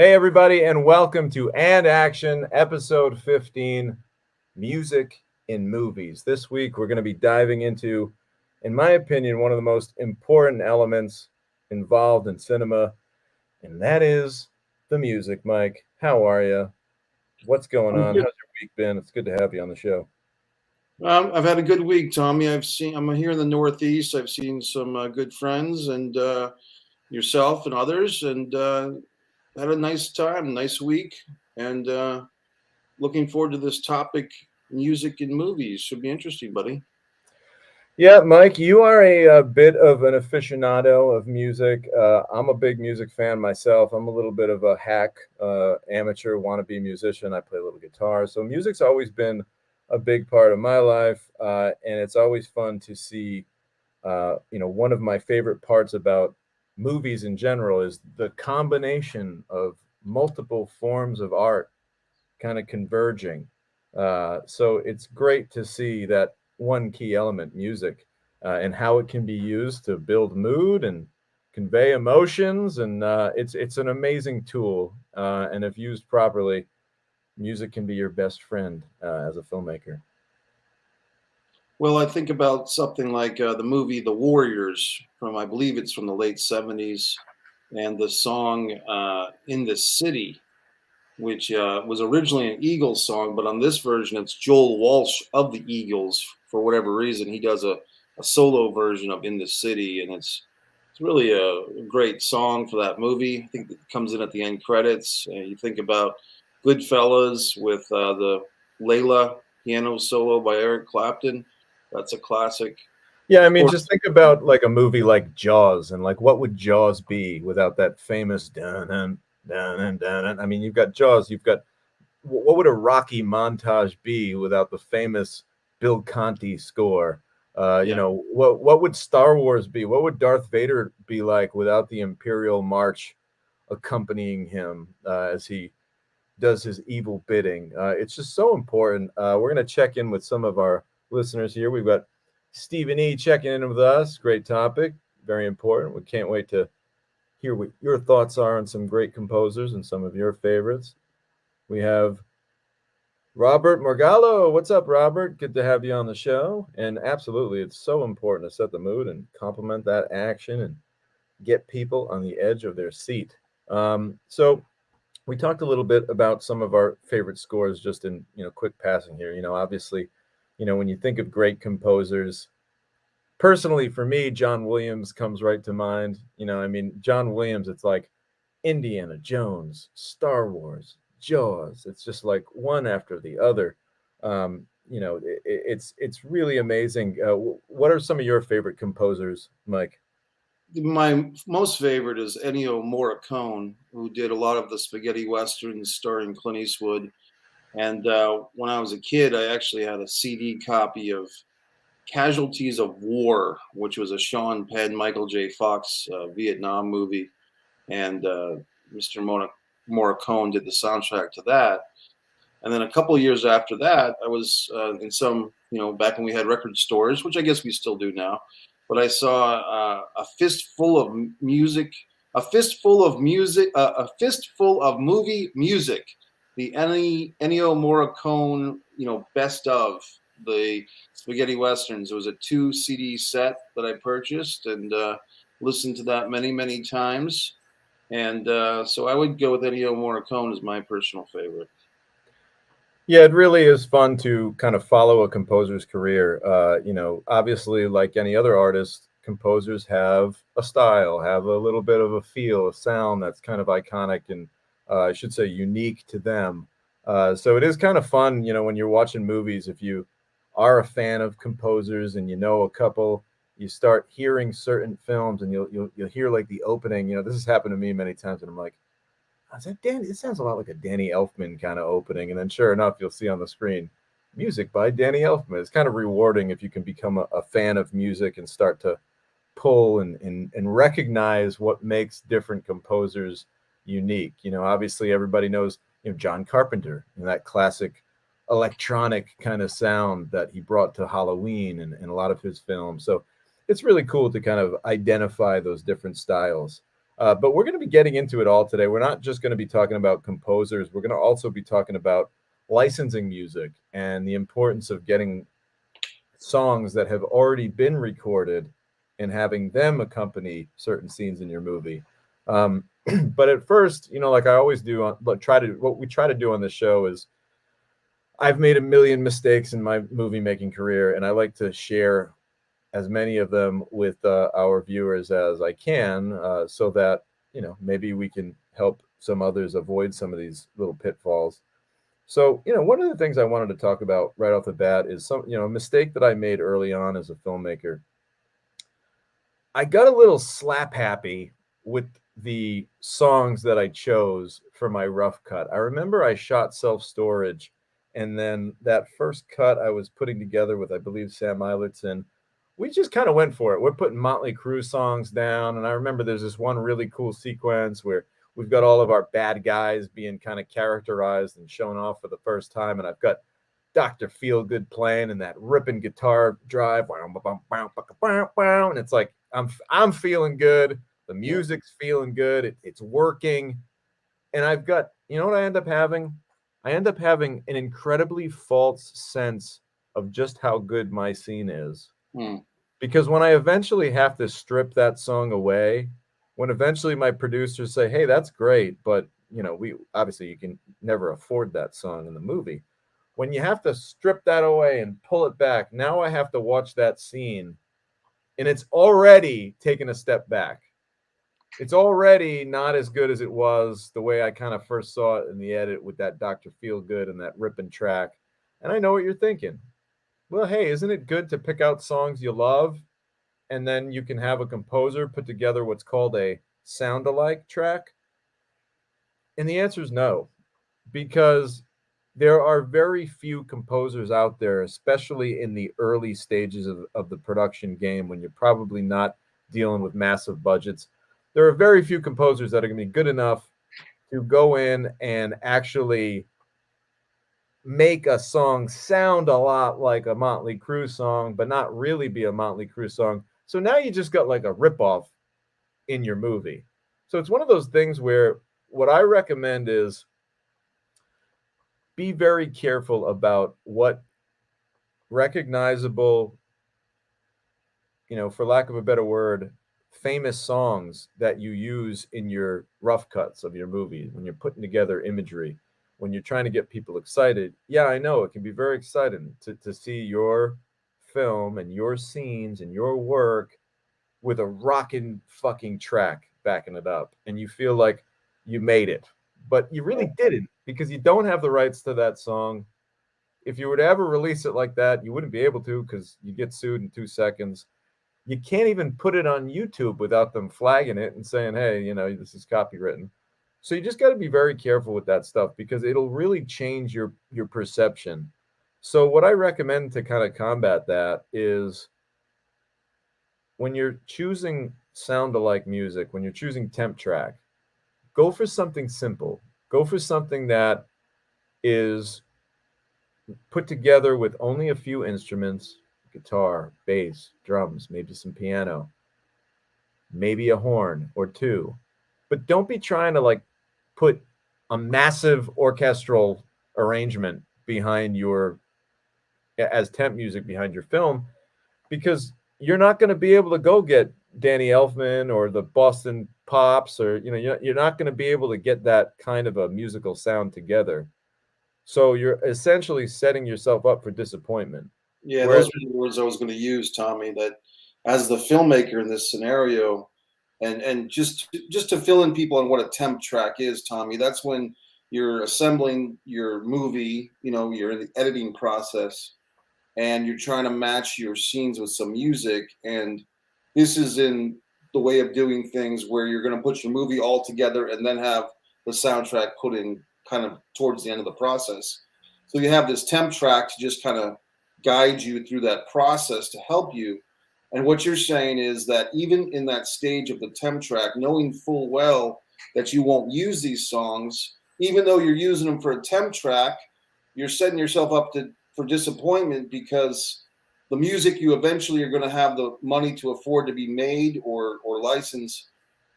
Hey, everybody, and welcome to And Action, episode 15, Music in Movies. This week, we're going to be diving into, in my opinion, one of the most important elements involved in cinema, and that is the music. Mike, how are you? What's going I'm on? How's good. your week been? It's good to have you on the show. I've had a good week, Tommy. I'm here in the Northeast. I've seen some good friends and yourself and others, and had a nice time, nice week, and looking forward to this topic. Music and movies should be interesting, buddy. Yeah, Mike, you are a bit of an aficionado of music. I'm a big music fan myself. I'm a little bit of a hack, amateur wannabe musician. I play a little guitar. So music's always been a big part of my life. And it's always fun to see, one of my favorite parts about movies in general is the combination of multiple forms of art kind of converging. So it's great to see that one key element, music, and how it can be used to build mood and convey emotions. And it's an amazing tool. And if used properly, music can be your best friend as a filmmaker. Well, I think about something like the movie The Warriors from, I believe it's from the late '70s, and the song "In the City," which was originally an Eagles song, but on this version, it's Joel Walsh of the Eagles. For whatever reason, he does a solo version of "In the City," and it's really a great song for that movie. I think it comes in at the end credits. You think about Goodfellas with the Layla piano solo by Eric Clapton. That's a classic. Yeah, I Of mean, course, just think about like a movie like Jaws, and like what would Jaws be without that famous dun dun dun dun dun? I mean, you've got Jaws, you've got what would a Rocky montage be without the famous Bill Conti score? yeah. What would Star Wars be? What would Darth Vader be like without the Imperial March accompanying him as he does his evil bidding? It's just so important. We're going to check in with some of our listeners here. We've got Stephen E. checking in with us. Great topic, very important. We can't wait to hear what your thoughts are on some great composers and some of your favorites. We have Robert Morgallo. What's up, Robert? Good to have you on the show. And absolutely, it's so important to set the mood and complement that action and get people on the edge of their seat. So we talked a little bit about some of our favorite scores just in quick passing here. Obviously, when you think of great composers, personally for me, John Williams comes right to mind. I mean, John Williams, it's like Indiana Jones, Star Wars, Jaws. It's just like one after the other. It's really amazing. What are some of your favorite composers, Mike? My most favorite is Ennio Morricone, who did a lot of the spaghetti westerns starring Clint Eastwood. And when I was a kid, I actually had a CD copy of Casualties of War, which was a Sean Penn, Michael J. Fox Vietnam movie. And Mr. Morricone did the soundtrack to that. And then a couple of years after that, I was in some, back when we had record stores, which I guess we still do now. But I saw a fistful of music, a fistful of movie music, the Ennio Morricone, best of the spaghetti westerns. It was a 2 CD set that I purchased and listened to that many, many times. And so I would go with Ennio Morricone as my personal favorite. Yeah, it really is fun to kind of follow a composer's career. Obviously, like any other artist, composers have a style, have a little bit of a feel, a sound that's kind of iconic and I should say unique to them. So it is kind of fun, when you're watching movies, if you are a fan of composers and you know a couple, you start hearing certain films and you'll hear like the opening. This has happened to me many times, and I'm like, I said, Danny, it sounds a lot like a Danny Elfman kind of opening. And then sure enough, you'll see on the screen music by Danny Elfman. It's kind of rewarding if you can become a fan of music and start to pull and recognize what makes different composers unique. Obviously everybody knows, John Carpenter and that classic electronic kind of sound that he brought to Halloween and a lot of his films. So it's really cool to kind of identify those different styles. But we're going to be getting into it all today. We're not just going to be talking about composers. We're going to also be talking about licensing music and the importance of getting songs that have already been recorded and having them accompany certain scenes in your movie. But at first, like I always do, what we try to do on this show is I've made a million mistakes in my movie making career, and I like to share as many of them with our viewers as I can, so that maybe we can help some others avoid some of these little pitfalls. So, one of the things I wanted to talk about right off the bat is a mistake that I made early on as a filmmaker. I got a little slap happy with the songs that I chose for my rough cut. I remember I shot Self Storage, and then that first cut I was putting together with, I believe, Sam Eilertson. We just kind of went for it. We're putting Motley Crue songs down, and I remember there's this one really cool sequence where we've got all of our bad guys being kind of characterized and shown off for the first time, and I've got Dr. Feelgood playing and that ripping guitar drive, and it's like I'm feeling good. The music's feeling good. It's working, and I've got what I end up having. I end up having an incredibly false sense of just how good my scene is. Because when I eventually have to strip that song away, when eventually my producers say, "Hey, that's great, but we obviously you can never afford that song in the movie." When you have to strip that away and pull it back, now I have to watch that scene, and it's already taken a step back. It's already not as good as it was the way I kind of first saw it in the edit with that Dr. Feelgood and that ripping track. And I know what you're thinking. Well, hey, isn't it good to pick out songs you love, and then you can have a composer put together what's called a sound-alike track? And the answer is no, because there are very few composers out there, especially in the early stages of the production game when you're probably not dealing with massive budgets. There are very few composers that are going to be good enough to go in and actually make a song sound a lot like a Motley Crue song, but not really be a Motley Crue song. So now you just got like a ripoff in your movie. So it's one of those things where what I recommend is be very careful about what recognizable, for lack of a better word, famous songs that you use in your rough cuts of your movie when you're putting together imagery, when you're trying to get people excited. Yeah, I know it can be very exciting to see your film and your scenes and your work with a rockin' fucking track backing it up, and you feel like you made it, but you really didn't, because you don't have the rights to that song. If you were to ever release it like that, you wouldn't be able to, because you get sued in 2 seconds. You can't even put it on YouTube without them flagging it and saying, hey, this is copywritten. So you just got to be very careful with that stuff, because it'll really change your perception. So what I recommend to kind of combat that is, when you're choosing sound-alike music, when you're choosing temp track, go for something simple. Go for something that is put together with only a few instruments: guitar, bass, drums, maybe some piano, maybe a horn or two. But don't be trying to put a massive orchestral arrangement behind as temp music behind your film, because you're not going to be able to go get Danny Elfman or the Boston Pops, or you're not going to be able to get that kind of a musical sound together. So you're essentially setting yourself up for disappointment. Yeah, those are the words I was going to use, Tommy. That as the filmmaker in this scenario, and just to fill in people on what a temp track is, Tommy, that's when you're assembling your movie. You're in the editing process, and you're trying to match your scenes with some music. And this is in the way of doing things where you're going to put your movie all together and then have the soundtrack put in kind of towards the end of the process. So you have this temp track to just kind of guide you through that process to help you. And what you're saying is that even in that stage of the temp track, knowing full well that you won't use these songs, even though you're using them for a temp track, you're setting yourself up for disappointment, because the music you eventually are going to have the money to afford to be made or licensed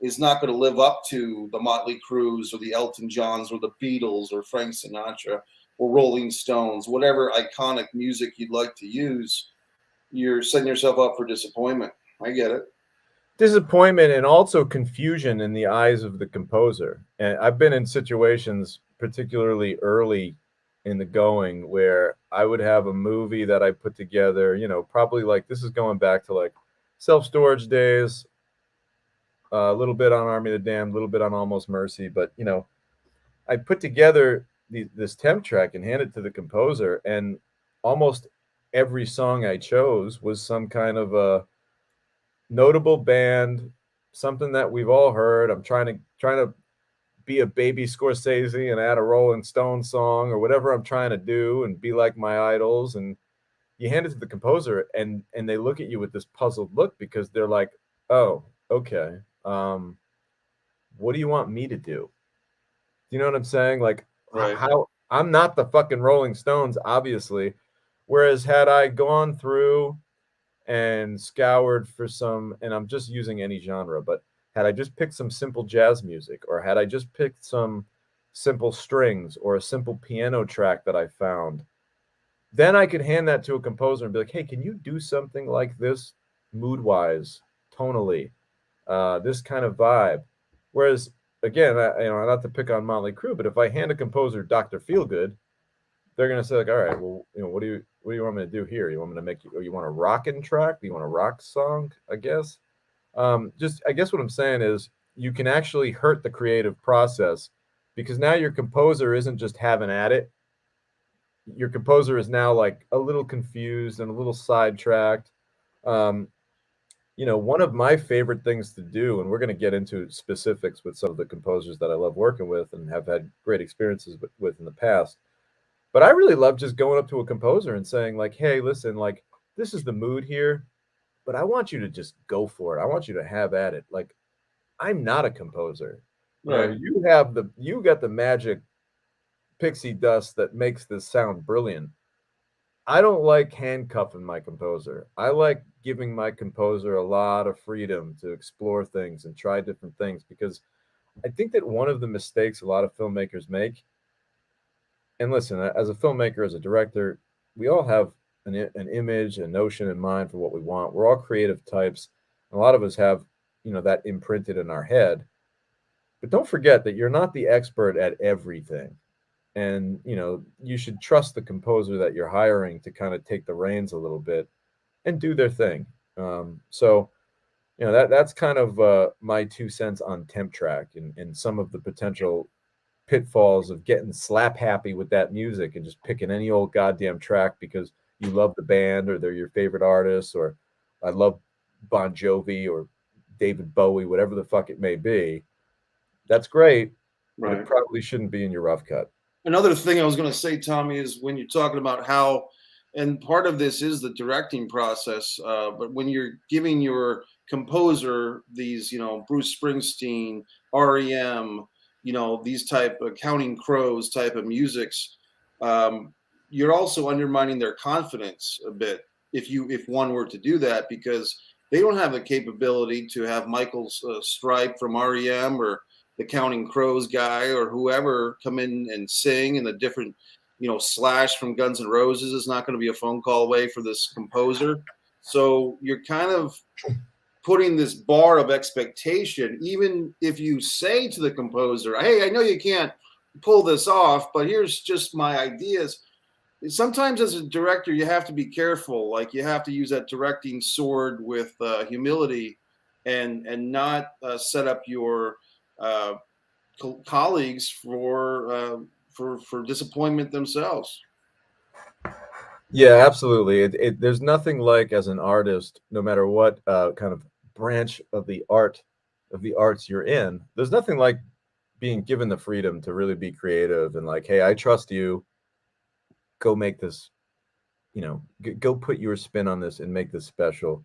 is not going to live up to the Motley Crues or the Elton Johns or the Beatles or Frank Sinatra or Rolling Stones, whatever iconic music you'd like to use, you're setting yourself up for disappointment. I get it. Disappointment and also confusion in the eyes of the composer. And I've been in situations, particularly early in the going, where I would have a movie that I put together, probably like this is going back to like Self-Storage days, a little bit on Army of the Damned, a little bit on Almost Mercy. But, I put together this temp track and handed it to the composer, and almost every song I chose was some kind of a notable band, something that we've all heard. I'm trying to be a baby Scorsese and add a Rolling Stone song or whatever I'm trying to do and be like my idols. And you hand it to the composer, and they look at you with this puzzled look because they're like, oh, okay. What do you want me to do? Do you know what I'm saying? Like, Right. how I'm not the fucking Rolling Stones, obviously. Whereas had I gone through and scoured for some, and I'm just using any genre, but had I just picked some simple jazz music, or had I just picked some simple strings or a simple piano track that I found, then I could hand that to a composer and be like, hey, can you do something like this mood-wise, tonally, this kind of vibe? Whereas, again, not to pick on Motley Crue, but if I hand a composer Dr. Feelgood, they're gonna say like, all right, well, what do you want me to do here? You want me to make you want a rockin' track? Do you want a rock song? I guess. I guess what I'm saying is you can actually hurt the creative process because now your composer isn't just having at it. Your composer is now like a little confused and a little sidetracked. One of my favorite things to do, and we're going to get into specifics with some of the composers that I love working with and have had great experiences with in the past. But I really love just going up to a composer and saying like, hey, listen, like this is the mood here, but I want you to just go for it. I want you to have at it. Like, I'm not a composer. Right. You got the magic pixie dust that makes this sound brilliant. I don't like handcuffing my composer. I like giving my composer a lot of freedom to explore things and try different things because I think that one of the mistakes a lot of filmmakers make, and listen, as a filmmaker, as a director, we all have an image, a notion in mind for what we want. We're all creative types. A lot of us have, that imprinted in our head. But don't forget that you're not the expert at everything. And, you should trust the composer that you're hiring to kind of take the reins a little bit and do their thing. So, that's kind of my 2 cents on temp track and some of the potential pitfalls of getting slap happy with that music and just picking any old goddamn track because you love the band or they're your favorite artists, or I love Bon Jovi or David Bowie, whatever the fuck it may be. That's great, but it probably shouldn't be in your rough cut. Another thing I was going to say, Tommy, is when you're talking about how, and part of this is the directing process, but when you're giving your composer these, Bruce Springsteen, REM, these type of Counting Crows type of musics, you're also undermining their confidence a bit if one were to do that, because they don't have the capability to have Michael Stipe from REM or the Counting Crows guy or whoever come in and sing, and the different, Slash from Guns N' Roses is not going to be a phone call away for this composer. So you're kind of putting this bar of expectation, even if you say to the composer, hey, I know you can't pull this off, but here's just my ideas. Sometimes as a director, you have to be careful. Like you have to use that directing sword with humility and not set up your colleagues for disappointment themselves. Yeah, absolutely. There's nothing like, as an artist, no matter what kind of branch of the arts you're in, there's nothing like being given the freedom to really be creative and like, hey, I trust you. Go make this, go put your spin on this and make this special.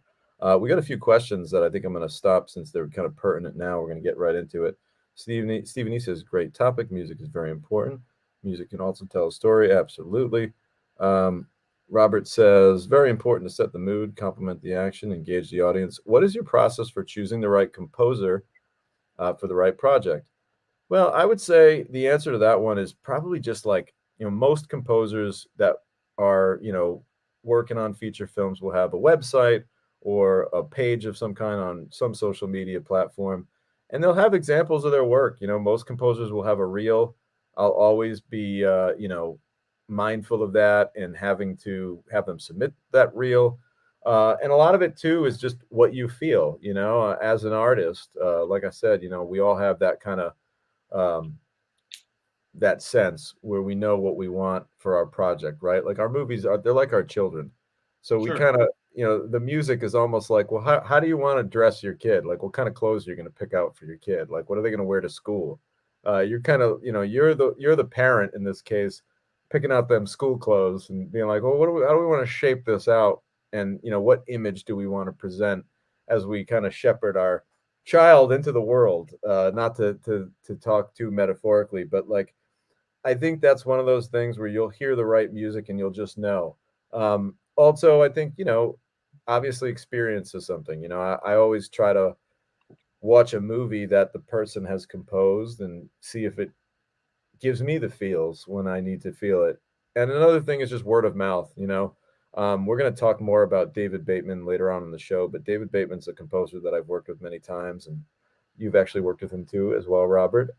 We got a few questions that I think I'm going to stop since they're kind of pertinent now. We're going to get right into it. Stephen E says, great topic. Music is very important. Music can also tell a story. Absolutely. Robert says, very important to set the mood, complement the action, engage the audience. What is your process for choosing the right composer for the right project? Well, I would say the answer to that one is probably just like, most composers that are, working on feature films will have a website or a page of some kind on some social media platform, and they'll have examples of their work. Most composers will have a reel. I'll always be, mindful of that and having to have them submit that reel. And a lot of it too is just what you feel, as an artist. Like I said, we all have that kind of um, that sense where we know what we want for our project, right? Like our movies are, they're like our children. So we Sure. kind of, the music is almost like, well, how do you want to dress your kid? Like what kind of clothes are you going to pick out for your kid? Like what are they going to wear to school? You're kind of, you're the parent in this case, picking out them school clothes and being like, well, how do we want to shape this out? And what image do we want to present as we kind of shepherd our child into the world? Not to talk too metaphorically, but like I think that's one of those things where you'll hear the right music and you'll just know. Also, I think, obviously experience is something. I always try to watch a movie that the person has composed and see if it gives me the feels when I need to feel it. And another thing is just word of mouth. We're going to talk more about David Bateman later on in the show, but David Bateman's a composer that I've worked with many times, and you've actually worked with him too, as well, Robert.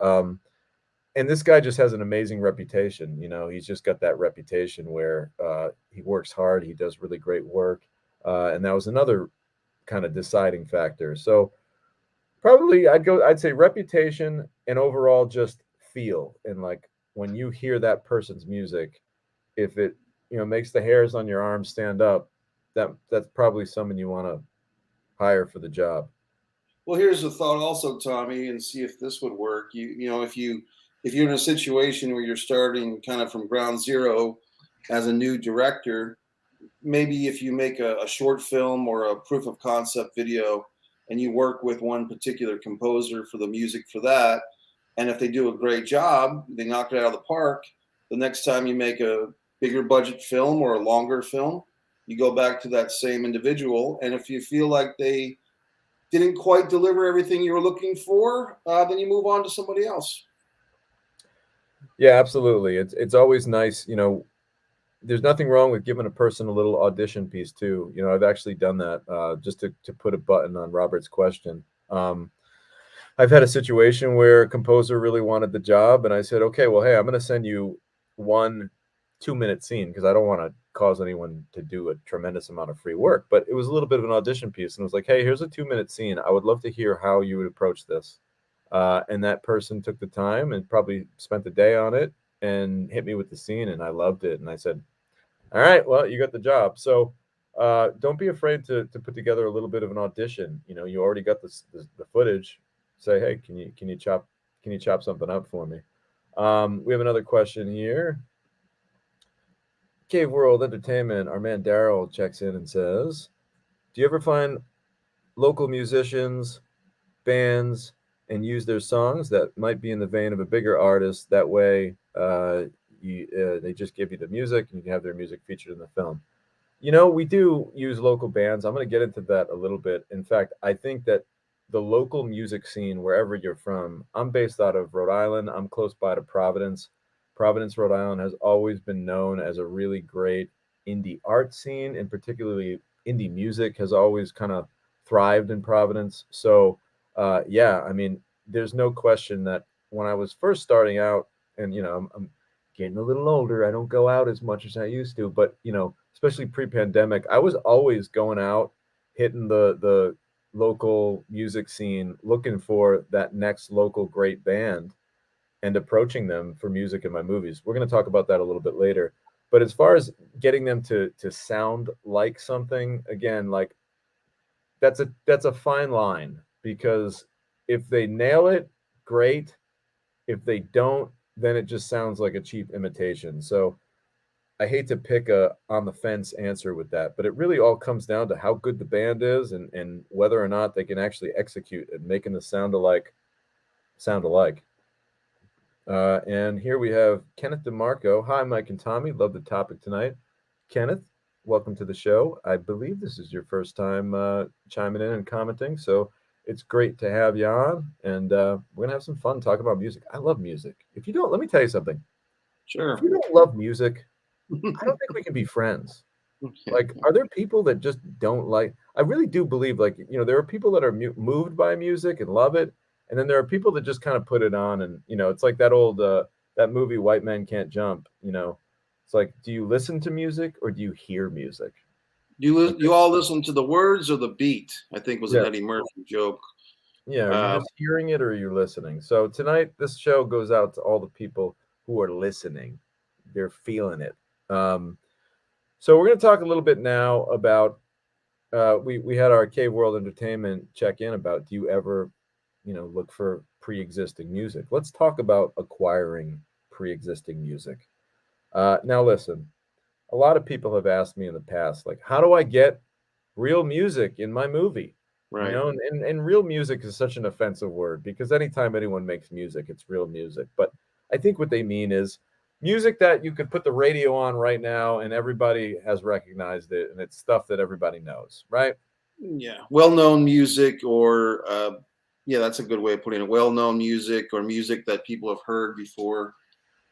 And this guy just has an amazing reputation. He's just got that reputation where he works hard, he does really great work, and that was another kind of deciding factor. So probably I'd say reputation and overall just feel, and like when you hear that person's music, if it makes the hairs on your arm stand up, that's probably someone you want to hire for the job. Well, here's a thought also, Tommy, and see if this would work. If you're in a situation where you're starting kind of from ground zero as a new director, maybe if you make a short film or a proof of concept video and you work with one particular composer for the music for that, and if they do a great job, they knock it out of the park. The next time you make a bigger budget film or a longer film, you go back to that same individual, and if you feel like they didn't quite deliver everything you were looking for, then you move on to somebody else. Yeah, absolutely. It's always nice. There's nothing wrong with giving a person a little audition piece too. I've actually done that, just to put a button on Robert's question. I've had a situation where a composer really wanted the job, and I said, okay, well, hey, I'm going to send you 1 2-minute scene because I don't want to cause anyone to do a tremendous amount of free work. But it was a little bit of an audition piece, and it was like, hey, here's a 2-minute scene. I would love to hear how you would approach this. And that person took the time and probably spent the day on it and hit me with the scene, and I loved it. And I said, all right, well, you got the job. So don't be afraid to put together a little bit of an audition. You already got the footage. Say, hey, can you chop something up for me? We have another question here. Cave World Entertainment. Our man Daryl checks in and says, "Do you ever find local musicians, bands, and use their songs that might be in the vein of a bigger artist? That way, they just give you the music, and you can have their music featured in the film." We do use local bands. I'm going to get into that a little bit. In fact, I think that the local music scene, wherever you're from, I'm based out of Rhode Island. I'm close by to Providence. Providence, Rhode Island has always been known as a really great indie art scene, and particularly indie music has always kind of thrived in Providence. So, yeah, I mean, there's no question that when I was first starting out, and I'm getting a little older, I don't go out as much as I used to, but especially pre-pandemic, I was always going out, hitting the local music scene, looking for that next local great band and approaching them for music in my movies. We're going to talk about that a little bit later. But as far as getting them to sound like something, again, like that's a fine line, because if they nail it, great. If they don't, then it just sounds like a cheap imitation. So I hate to pick a on the fence answer with that, but it really all comes down to how good the band is, and whether or not they can actually execute at making the sound alike. And here we have Kenneth DeMarco. Hi, Mike and Tommy. Love the topic tonight. Kenneth, welcome to the show. I believe this is your first time chiming in and commenting. So It's great to have you on, and we're gonna have some fun talking about music. I love music. If you don't, let me tell you something. If Sure. you don't love music, I don't think we can be friends. Like, are there people that just don't like? I really do believe, like, there are people that are moved by music and love it, and then there are people that just kind of put it on, and it's like that old that movie White Men Can't Jump. It's like, do you listen to music or do you hear music? You all listen to the words or the beat? I think was an Yeah, Eddie Murphy joke. yeah. Are you just hearing it or are you listening? So tonight, this show goes out to all the people who are listening. They're feeling it. So we're going to talk a little bit now about we had our Cave World Entertainment check in about, do you ever look for pre-existing music? Let's talk about acquiring pre-existing music. Now listen, a lot of people have asked me in the past, like, how do I get real music in my movie? Right. And real music is such an offensive word, because anytime anyone makes music, it's real music. But I think what they mean is music that you could put the radio on right now and everybody has recognized it, and it's stuff that everybody knows, right? Yeah. Well-known music, or yeah, that's a good way of putting it. Well-known music, or music that people have heard before.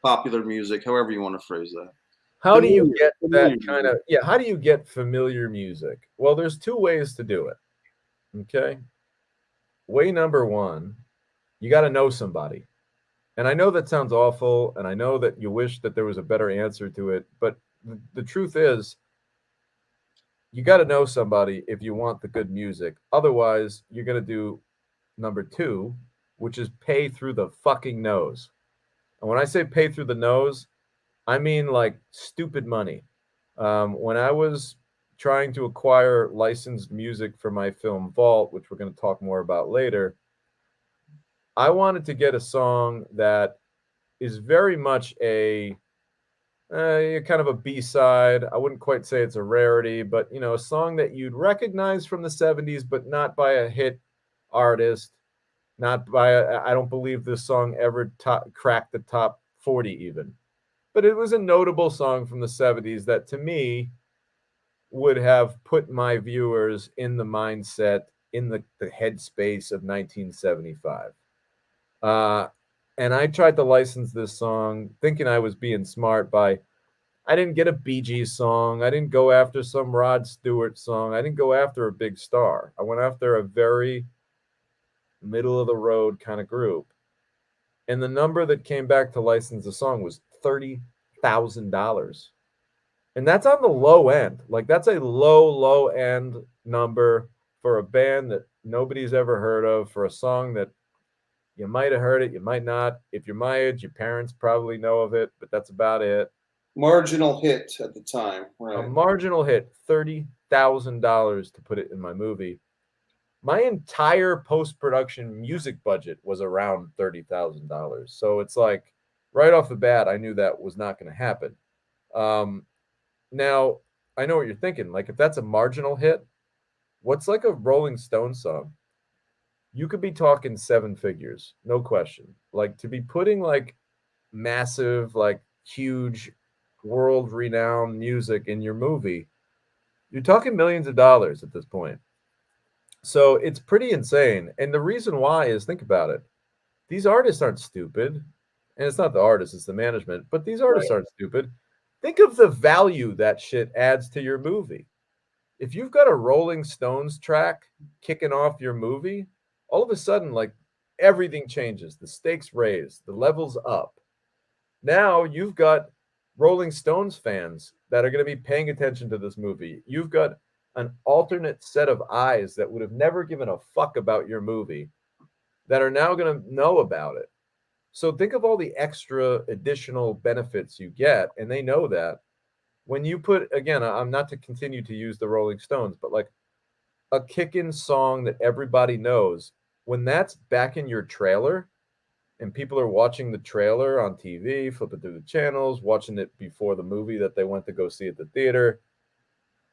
Popular music, however you want to phrase that. How do you Familiar, get that familiar kind music. of, yeah, how do you get familiar music? Well, there's two ways to do it. Okay. Way number one, you got to know somebody. And I know that sounds awful, and I know that you wish that there was a better answer to it, but the truth is, you got to know somebody if you want the good music. Otherwise, you're going to do number two, which is pay through the fucking nose. And when I say pay through the nose, I mean like stupid money. When I was trying to acquire licensed music for my film Vault, which we're going to talk more about later, I wanted to get a song that is very much a kind of a B-side. I wouldn't quite say it's a rarity, but a song that you'd recognize from the 70s, but not by a hit artist, not by I don't believe this song ever cracked the top 40 even. But it was a notable song from the 70s that to me would have put my viewers in the mindset, in the headspace of 1975. Uh, and I tried to license this song thinking I was being smart by, I didn't get a Bee Gees song. I didn't go after some Rod Stewart song. I didn't go after a big star. I went after a very middle of the road kind of group. And the number that came back to license the song was $30,000. And that's on the low end. Like, that's a low end number for a band that nobody's ever heard of, for a song that you might have heard it, you might not. If you're my age, your parents probably know of it, but that's about it. Marginal hit at the time, A right? marginal hit, $30,000 to put it in my movie. My entire post-production music budget was around $30,000. So it's like, right off the bat, I knew that was not going to happen. Now, I know what you're thinking. Like, if that's a marginal hit, what's like a Rolling Stone song? You could be talking seven figures, no question. Like, to be putting like massive, like huge, world-renowned music in your movie, you're talking millions of dollars at this point. So it's pretty insane. And the reason why is, think about it. These artists aren't stupid. And it's not the artists, it's the management. But these artists Right. aren't stupid. Think of the value that shit adds to your movie. If you've got a Rolling Stones track kicking off your movie, all of a sudden, like, everything changes. The stakes raise, the levels up. Now you've got Rolling Stones fans that are going to be paying attention to this movie. You've got an alternate set of eyes that would have never given a fuck about your movie that are now going to know about it. So think of all the extra additional benefits you get, and they know that. When you put, again, I'm not to continue to use the Rolling Stones, but like a kickin' song that everybody knows, when that's back in your trailer and people are watching the trailer on TV, flipping through the channels, watching it before the movie that they went to go see at the theater,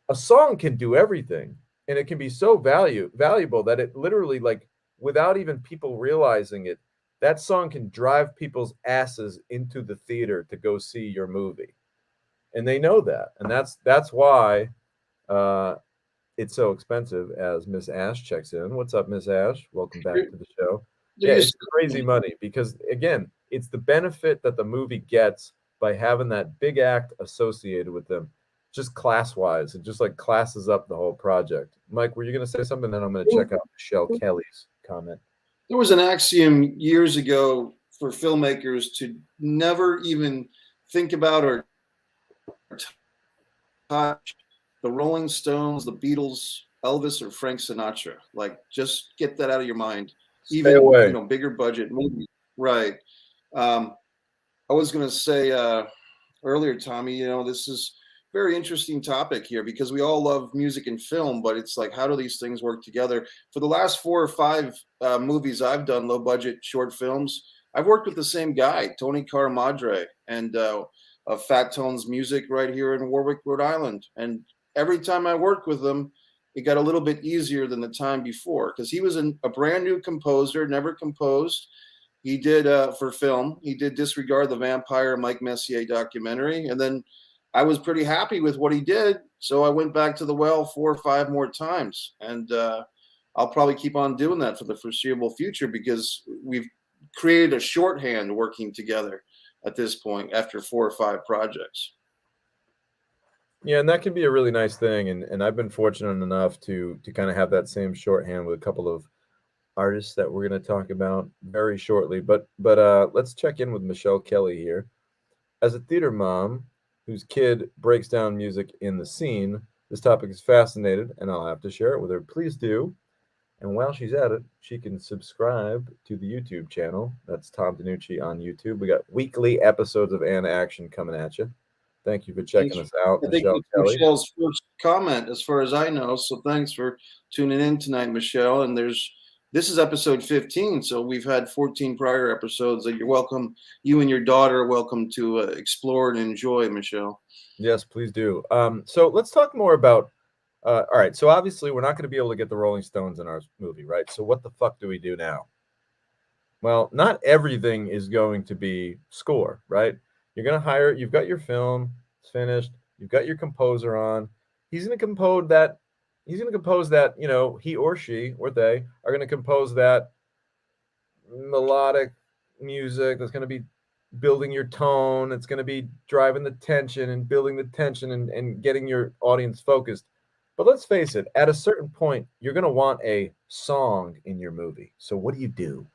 a song can do everything. And it can be so valuable that it literally, like, without even people realizing it, that song can drive people's asses into the theater to go see your movie. And they know that. And that's why uh, it's so expensive, as Miss Ash checks in. What's up, Miss Ash? Welcome back to the show. There Yeah, used it's to crazy be- money because, again, it's the benefit that the movie gets by having that big act associated with them, just class wise. It just like classes up the whole project. Mike, were you going to say something? Then I'm going to check out Michelle Kelly's comment. there was an axiom years ago for filmmakers to never even think about or touch the Rolling Stones, the Beatles, Elvis, or Frank Sinatra. Like, just get that out of your mind. Stay Even away. bigger budget movie, right? I was going to say earlier, Tommy. This is very interesting topic here because we all love music and film, but it's like, how do these things work together? For the last 4 or 5 movies I've done, low budget short films, I've worked with the same guy, Tony Caramadre, and of Fat Tones Music right here in Warwick, Rhode Island. And every time I worked with him, it got a little bit easier than the time before because he was a brand new composer, never composed. He did for film. He did Disregard the Vampire Mike Messier documentary, and then I was pretty happy with what he did. So I went back to the well 4 or 5 more times, and I'll probably keep on doing that for the foreseeable future because we've created a shorthand working together at this point after 4 or 5 projects. Yeah, and that can be a really nice thing. And I've been fortunate enough to kind of have that same shorthand with a couple of artists that we're going to talk about very shortly. But let's check in with Michelle Kelly here. As a theater mom whose kid breaks down music in the scene, this topic is fascinated, and I'll have to share it with her. Please do. And while she's at it, she can subscribe to the YouTube channel. That's Tom DiNucci on YouTube. We got weekly episodes of Anna Action coming at you. Thank you for checking us out, I think Michelle it's Kelly. Michelle's first comment, as far as I know. So thanks for tuning in tonight, Michelle. And this is episode 15, so we've had 14 prior episodes that you're welcome. You and your daughter are welcome to explore and enjoy, Michelle. Yes, please do. So let's talk more about. All right, so obviously we're not going to be able to get the Rolling Stones in our movie, right? So what the fuck do we do now? Well, not everything is going to be score, right? You're going to hire. You've got your film, it's finished. You've got your composer on. He's going to compose that. He's going to compose that. He or she or they are going to compose that melodic music that's going to be building your tone. It's going to be driving the tension and building the tension and getting your audience focused. But let's face it, at a certain point, you're going to want a song in your movie. So what do you do?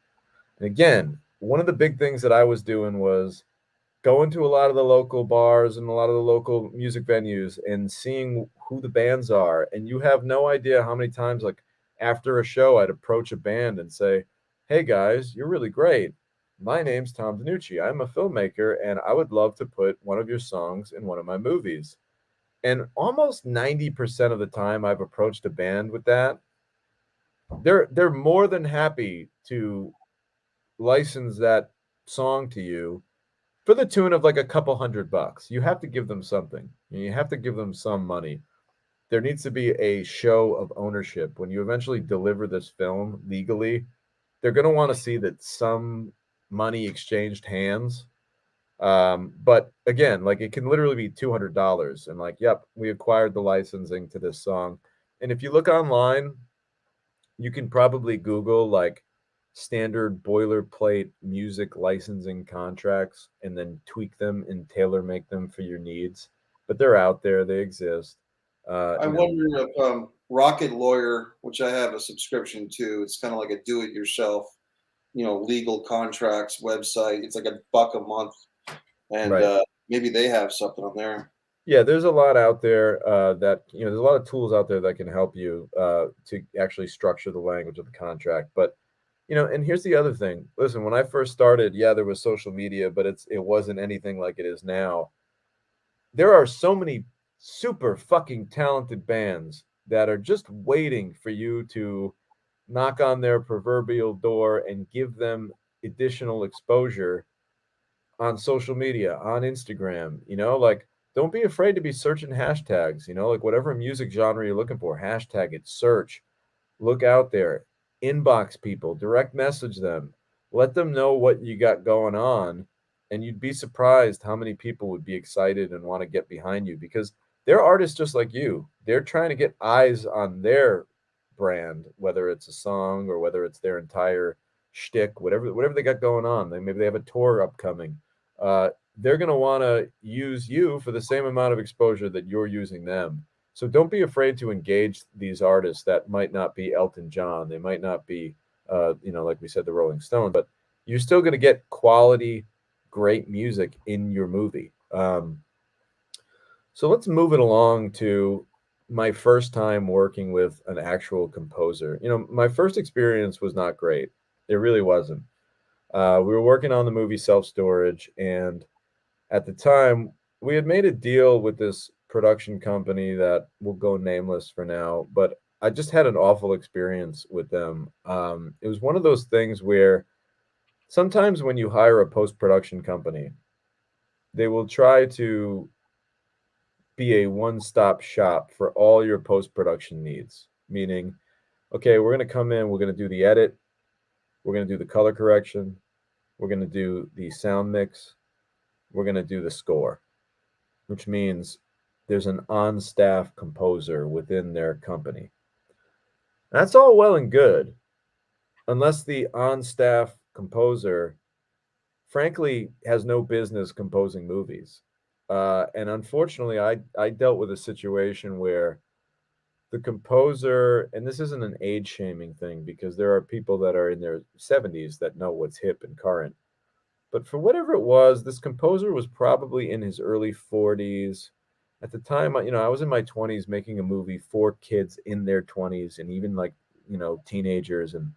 And again, one of the big things that I was doing was going to a lot of the local bars and a lot of the local music venues and seeing who the bands are. And you have no idea how many times, like after a show, I'd approach a band and say, "Hey guys, you're really great. My name's Tom DiNucci. I'm a filmmaker and I would love to put one of your songs in one of my movies." And almost 90% of the time I've approached a band with that, they're more than happy to license that song to you for the tune of like a couple $100. You have to give them something. You have to give them some money. There needs to be a show of ownership. When you eventually deliver this film legally, they're going to want to see that some money exchanged hands. But again, like it can literally be $200 and like, yep, we acquired the licensing to this song. And if you look online, you can probably Google like standard boilerplate music licensing contracts and then tweak them and tailor make them for your needs. But they're out there, they exist. I wonder if Rocket Lawyer, which I have a subscription to, it's kind of like a do-it-yourself, legal contracts website. It's like $1 a month, and right. Maybe they have something on there. Yeah, there's a lot out there that there's a lot of tools out there that can help you to actually structure the language of the contract. But and here's the other thing. Listen, when I first started, yeah, there was social media, but it wasn't anything like it is now. There are so many super fucking talented bands that are just waiting for you to knock on their proverbial door and give them additional exposure on social media, on Instagram, like don't be afraid to be searching hashtags, like whatever music genre you're looking for, hashtag it, search, look out there, inbox people, direct message them, let them know what you got going on. And you'd be surprised how many people would be excited and want to get behind you because they're artists just like you. They're trying to get eyes on their brand, whether it's a song or whether it's their entire shtick, whatever they got going on. Maybe they have a tour upcoming. They're going to want to use you for the same amount of exposure that you're using them. So don't be afraid to engage these artists that might not be Elton John. They might not be, like we said, the Rolling Stones, but you're still going to get quality, great music in your movie. So let's move it along to my first time working with an actual composer. My first experience was not great. It really wasn't. We were working on the movie Self Storage, and at the time, we had made a deal with this production company that will go nameless for now, but I just had an awful experience with them. It was one of those things where sometimes when you hire a post-production company, they will try to be a one-stop shop for all your post-production needs. Meaning, okay, we're going to come in, we're going to do the edit, we're going to do the color correction, we're going to do the sound mix, we're going to do the score, which means there's an on-staff composer within their company. That's all well and good, unless the on-staff composer, frankly, has no business composing movies. And unfortunately, I dealt with a situation where the composer, and this isn't an age shaming thing because there are people that are in their 70s that know what's hip and current. But for whatever it was, this composer was probably in his early 40s. At the time, I was in my 20s making a movie for kids in their 20s and even like, teenagers, and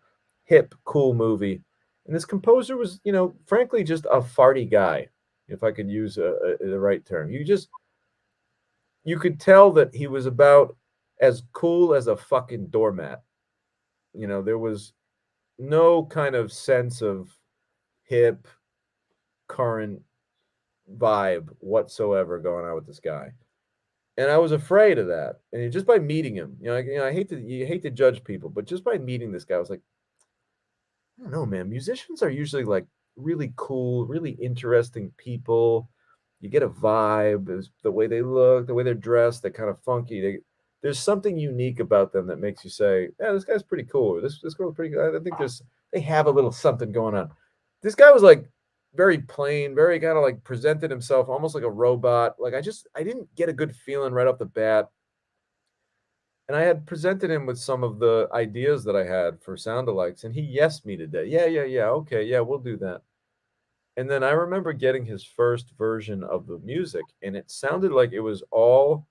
hip, cool movie. And this composer was, frankly, just a farty guy, if I could use the right term. You could tell that he was about as cool as a fucking doormat. There was no kind of sense of hip, current vibe whatsoever going on with this guy. And I was afraid of that. And just by meeting him, I hate to judge people, but just by meeting this guy, I was like, I don't know, man. Musicians are usually like really cool, really interesting people. You get a vibe, the way they look, the way they're dressed, they're kind of funky. There's something unique about them that makes you say, yeah, this guy's pretty cool. Or this girl's pretty good. I think they have a little something going on. This guy was like very plain, very kind of like presented himself almost like a robot. Like I didn't get a good feeling right off the bat. And I had presented him with some of the ideas that I had for sound-alikes, and he yesed me today. Yeah, okay, yeah, we'll do that. And then I remember getting his first version of the music, and it sounded like it was all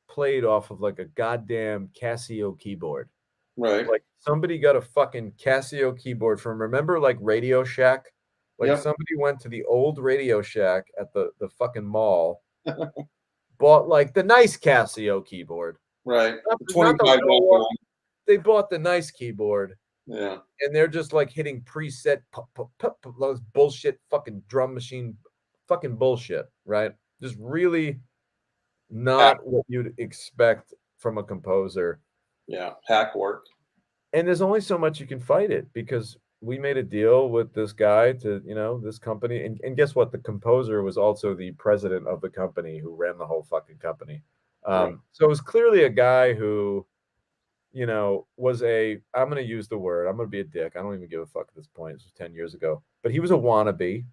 played off of like a goddamn Casio keyboard. Right. Like somebody got a fucking Casio keyboard from, remember, like Radio Shack? Like Yep. somebody went to the old Radio Shack at the fucking mall, bought like the nice Casio keyboard. Right. Not The the 25 one. They bought the nice keyboard. Yeah. And they're just like hitting preset those bullshit fucking drum machine fucking bullshit, right? Just really not what you'd expect from a composer. Yeah. Hack work. And there's only so much you can fight it, because we made a deal with this guy to, this company. And guess what? The composer was also the president of the company who ran the whole fucking company. Right. So it was clearly a guy who, was I'm going to use the word, I'm going to be a dick. I don't even give a fuck at this point. This was 10 years ago. But he was a wannabe,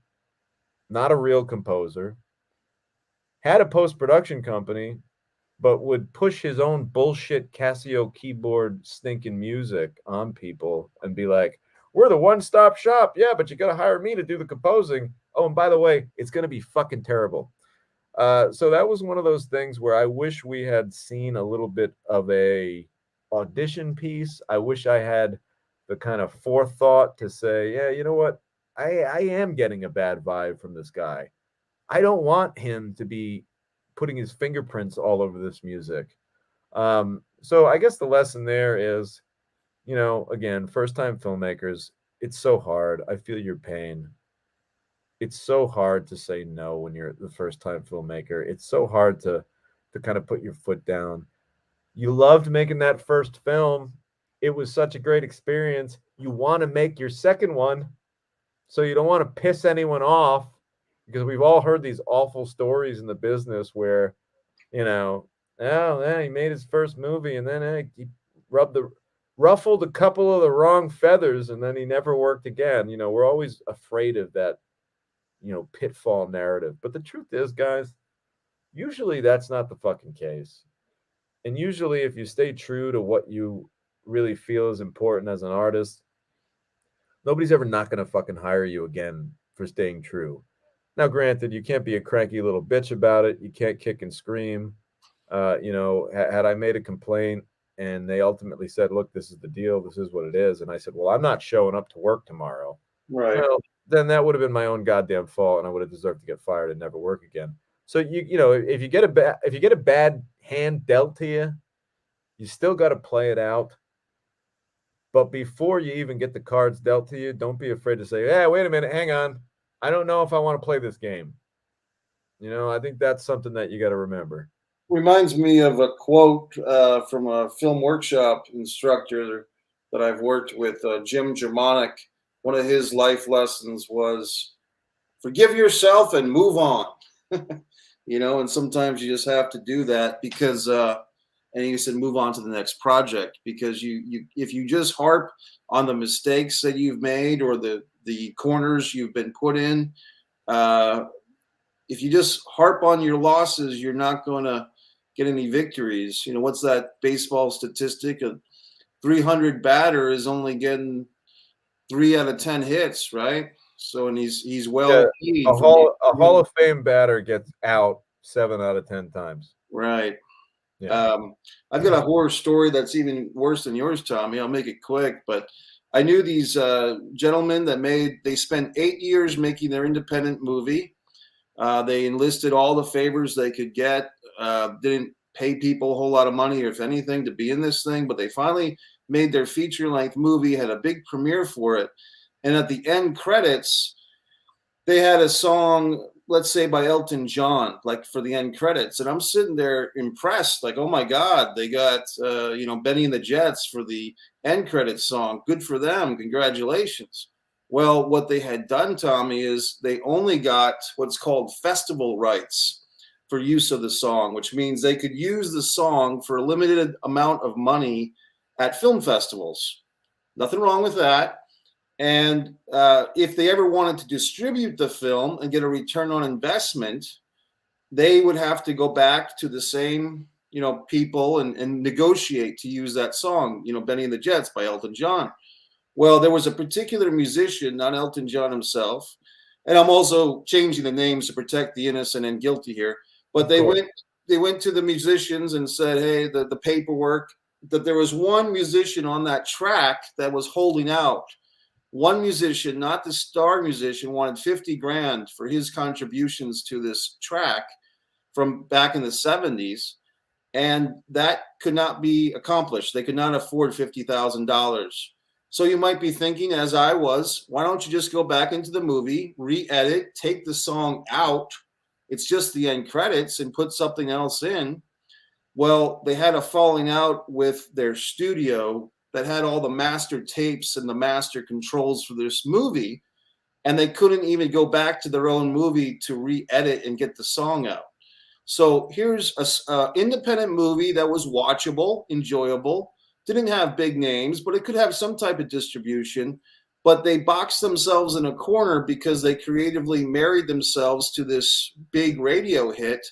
not a real composer, had a post-production company, but would push his own bullshit Casio keyboard stinking music on people and be like, we're the one-stop shop. Yeah, but you got to hire me to do the composing. Oh, and by the way, it's going to be fucking terrible. So that was one of those things where I wish we had seen a little bit of a audition piece. I wish I had the kind of forethought to say, yeah, you know what? I am getting a bad vibe from this guy. I don't want him to be putting his fingerprints all over this music. So I guess the lesson there is, again, first-time filmmakers, it's so hard. I feel your pain. It's so hard to say no when you're the first-time filmmaker. It's so hard to kind of put your foot down. You loved making that first film. It was such a great experience. You want to make your second one, so you don't want to piss anyone off, because we've all heard these awful stories in the business where you know, oh, yeah, he made his first movie, and then he rubbed the ruffled a couple of the wrong feathers, and then he never worked again. You know, we're always afraid of that, pitfall narrative. But the truth is, guys, usually that's not the fucking case. And usually, if you stay true to what you really feel is important as an artist, nobody's ever not going to fucking hire you again for staying true. Now, granted, you can't be a cranky little bitch about it. You can't kick and scream. Had I made a complaint and they ultimately said, "Look, this is the deal. This is what it is," and I said, "Well, I'm not showing up to work tomorrow," Right. well, then that would have been my own goddamn fault, and I would have deserved to get fired and never work again. So if you get a bad hand dealt to you, you still got to play it out. But before you even get the cards dealt to you, don't be afraid to say, "Hey, wait a minute, hang on. I don't know if I want to play this game." I think that's something that you got to remember. Reminds me of a quote from a film workshop instructor that I've worked with, Jim Germanic. One of his life lessons was forgive yourself and move on. And sometimes you just have to do that because, and he said, move on to the next project because if you just harp on the mistakes that you've made or the corners you've been put in, uh, if you just harp on your losses, you're not going to get any victories. What's that baseball statistic? A 300 batter is only getting 3 out of 10 hits, right? So, and he's Yeah, well paid a for the Hall of Fame batter gets out 7 out of 10 times. right. Yeah. I've got a horror story that's even worse than yours, Tommy. I'll make it quick, but I knew these gentlemen they spent 8 years making their independent movie. They enlisted all the favors they could get. Didn't pay people a whole lot of money, if anything, to be in this thing. But they finally made their feature-length movie, had a big premiere for it. And at the end credits, they had a song, let's say by Elton John, like for the end credits. And I'm sitting there impressed, like, oh my God, they got, Benny and the Jets for the end credits song. Good for them. Congratulations. Well, what they had done, Tommy, is they only got what's called festival rights for use of the song, which means they could use the song for a limited amount of money at film festivals. Nothing wrong with that. And if they ever wanted to distribute the film and get a return on investment, they would have to go back to the same, people and negotiate to use that song, Benny and the Jets by Elton John. Well, there was a particular musician, not Elton John himself, and I'm also changing the names to protect the innocent and guilty here. But they went to the musicians and said, hey, the paperwork that there was one musician on that track that was holding out. One musician, not the star musician, wanted 50 grand for his contributions to this track from back in the 70s. And that could not be accomplished. They could not afford $50,000. So you might be thinking, as I was, why don't you just go back into the movie, re-edit, take the song out? It's just the end credits and put something else in. Well, they had a falling out with their studio that had all the master tapes and the master controls for this movie, and they couldn't even go back to their own movie to re-edit and get the song out. So here's a independent movie that was watchable, enjoyable, didn't have big names, but it could have some type of distribution. But they boxed themselves in a corner because they creatively married themselves to this big radio hit.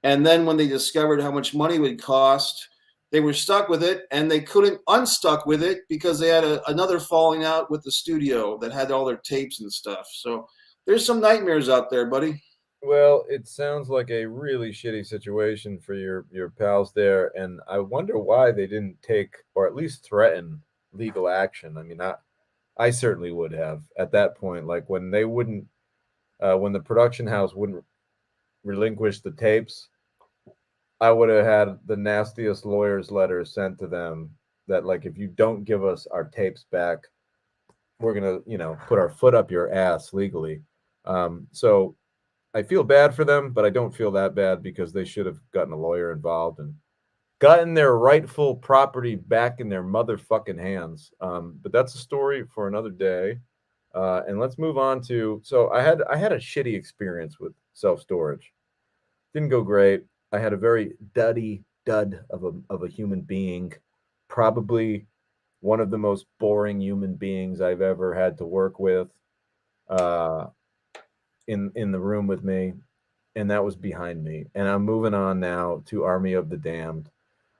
And then when they discovered how much money it would cost, they were stuck with it and they couldn't unstuck with it because they had another falling out with the studio that had all their tapes and stuff. So there's some nightmares out there, buddy. Well, it sounds like a really shitty situation for your pals there, and I wonder why they didn't take or at least threaten legal action. I mean, I certainly would have at that point, like when they wouldn't, when the production house wouldn't relinquish the tapes. I would have had the nastiest lawyer's letter sent to them that, like, if you don't give us our tapes back, we're gonna, put our foot up your ass legally. So I feel bad for them, but I don't feel that bad because they should have gotten a lawyer involved and gotten their rightful property back in their motherfucking hands. But that's a story for another day. And let's move on to. So I had a shitty experience with self storage. Didn't go great. I had a very dud of a human being, probably one of the most boring human beings I've ever had to work with, uh, in the room with me, and that was behind me. And I'm moving on now to Army of the Damned,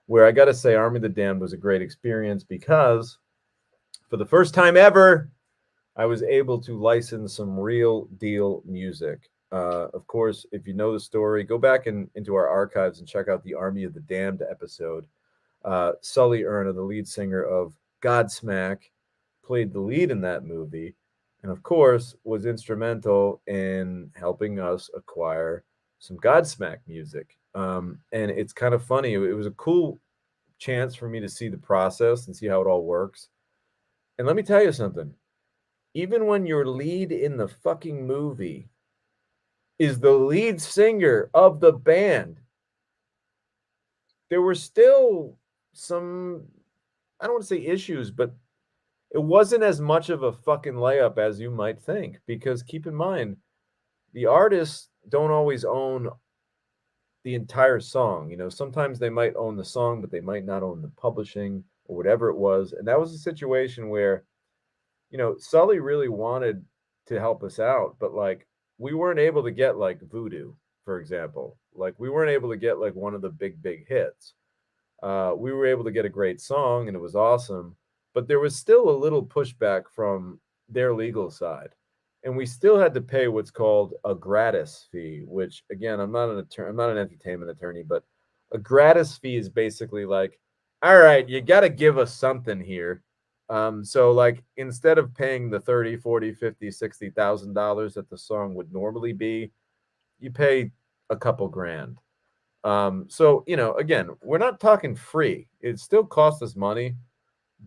where I got to say, Army of the Damned was a great experience because for the first time ever, I was able to license some real deal music. Of course, if you know the story, go back into our archives and check out the Army of the Damned episode. Sully Erna, the lead singer of Godsmack, played the lead in that movie, and of course was instrumental in helping us acquire some Godsmack music. And it's kind of funny. It was a cool chance for me to see the process and see how it all works. And let me tell you something. Even when your lead in the fucking movie is the lead singer of the band, there were still some, I don't want to say issues, but it wasn't as much of a fucking layup as you might think. Because keep in mind, the artists don't always own the entire song. You know, sometimes they might own the song, but they might not own the publishing or whatever it was. And that was a situation where, you know, Sully really wanted to help us out, but like we weren't able to get like Voodoo, for example. Like we weren't able to get like one of the big hits. We were able to get a great song and it was awesome, but there was still a little pushback from their legal side. And we still had to pay what's called a gratis fee, which again, I'm not an attorney, I'm not an entertainment attorney, but a gratis fee is basically like, all right, you got to give us something here. So like instead of paying the 30, 40, 50, $60,000 that the song would normally be, you pay a couple grand. So, you know, again, we're not talking free. It still cost us money,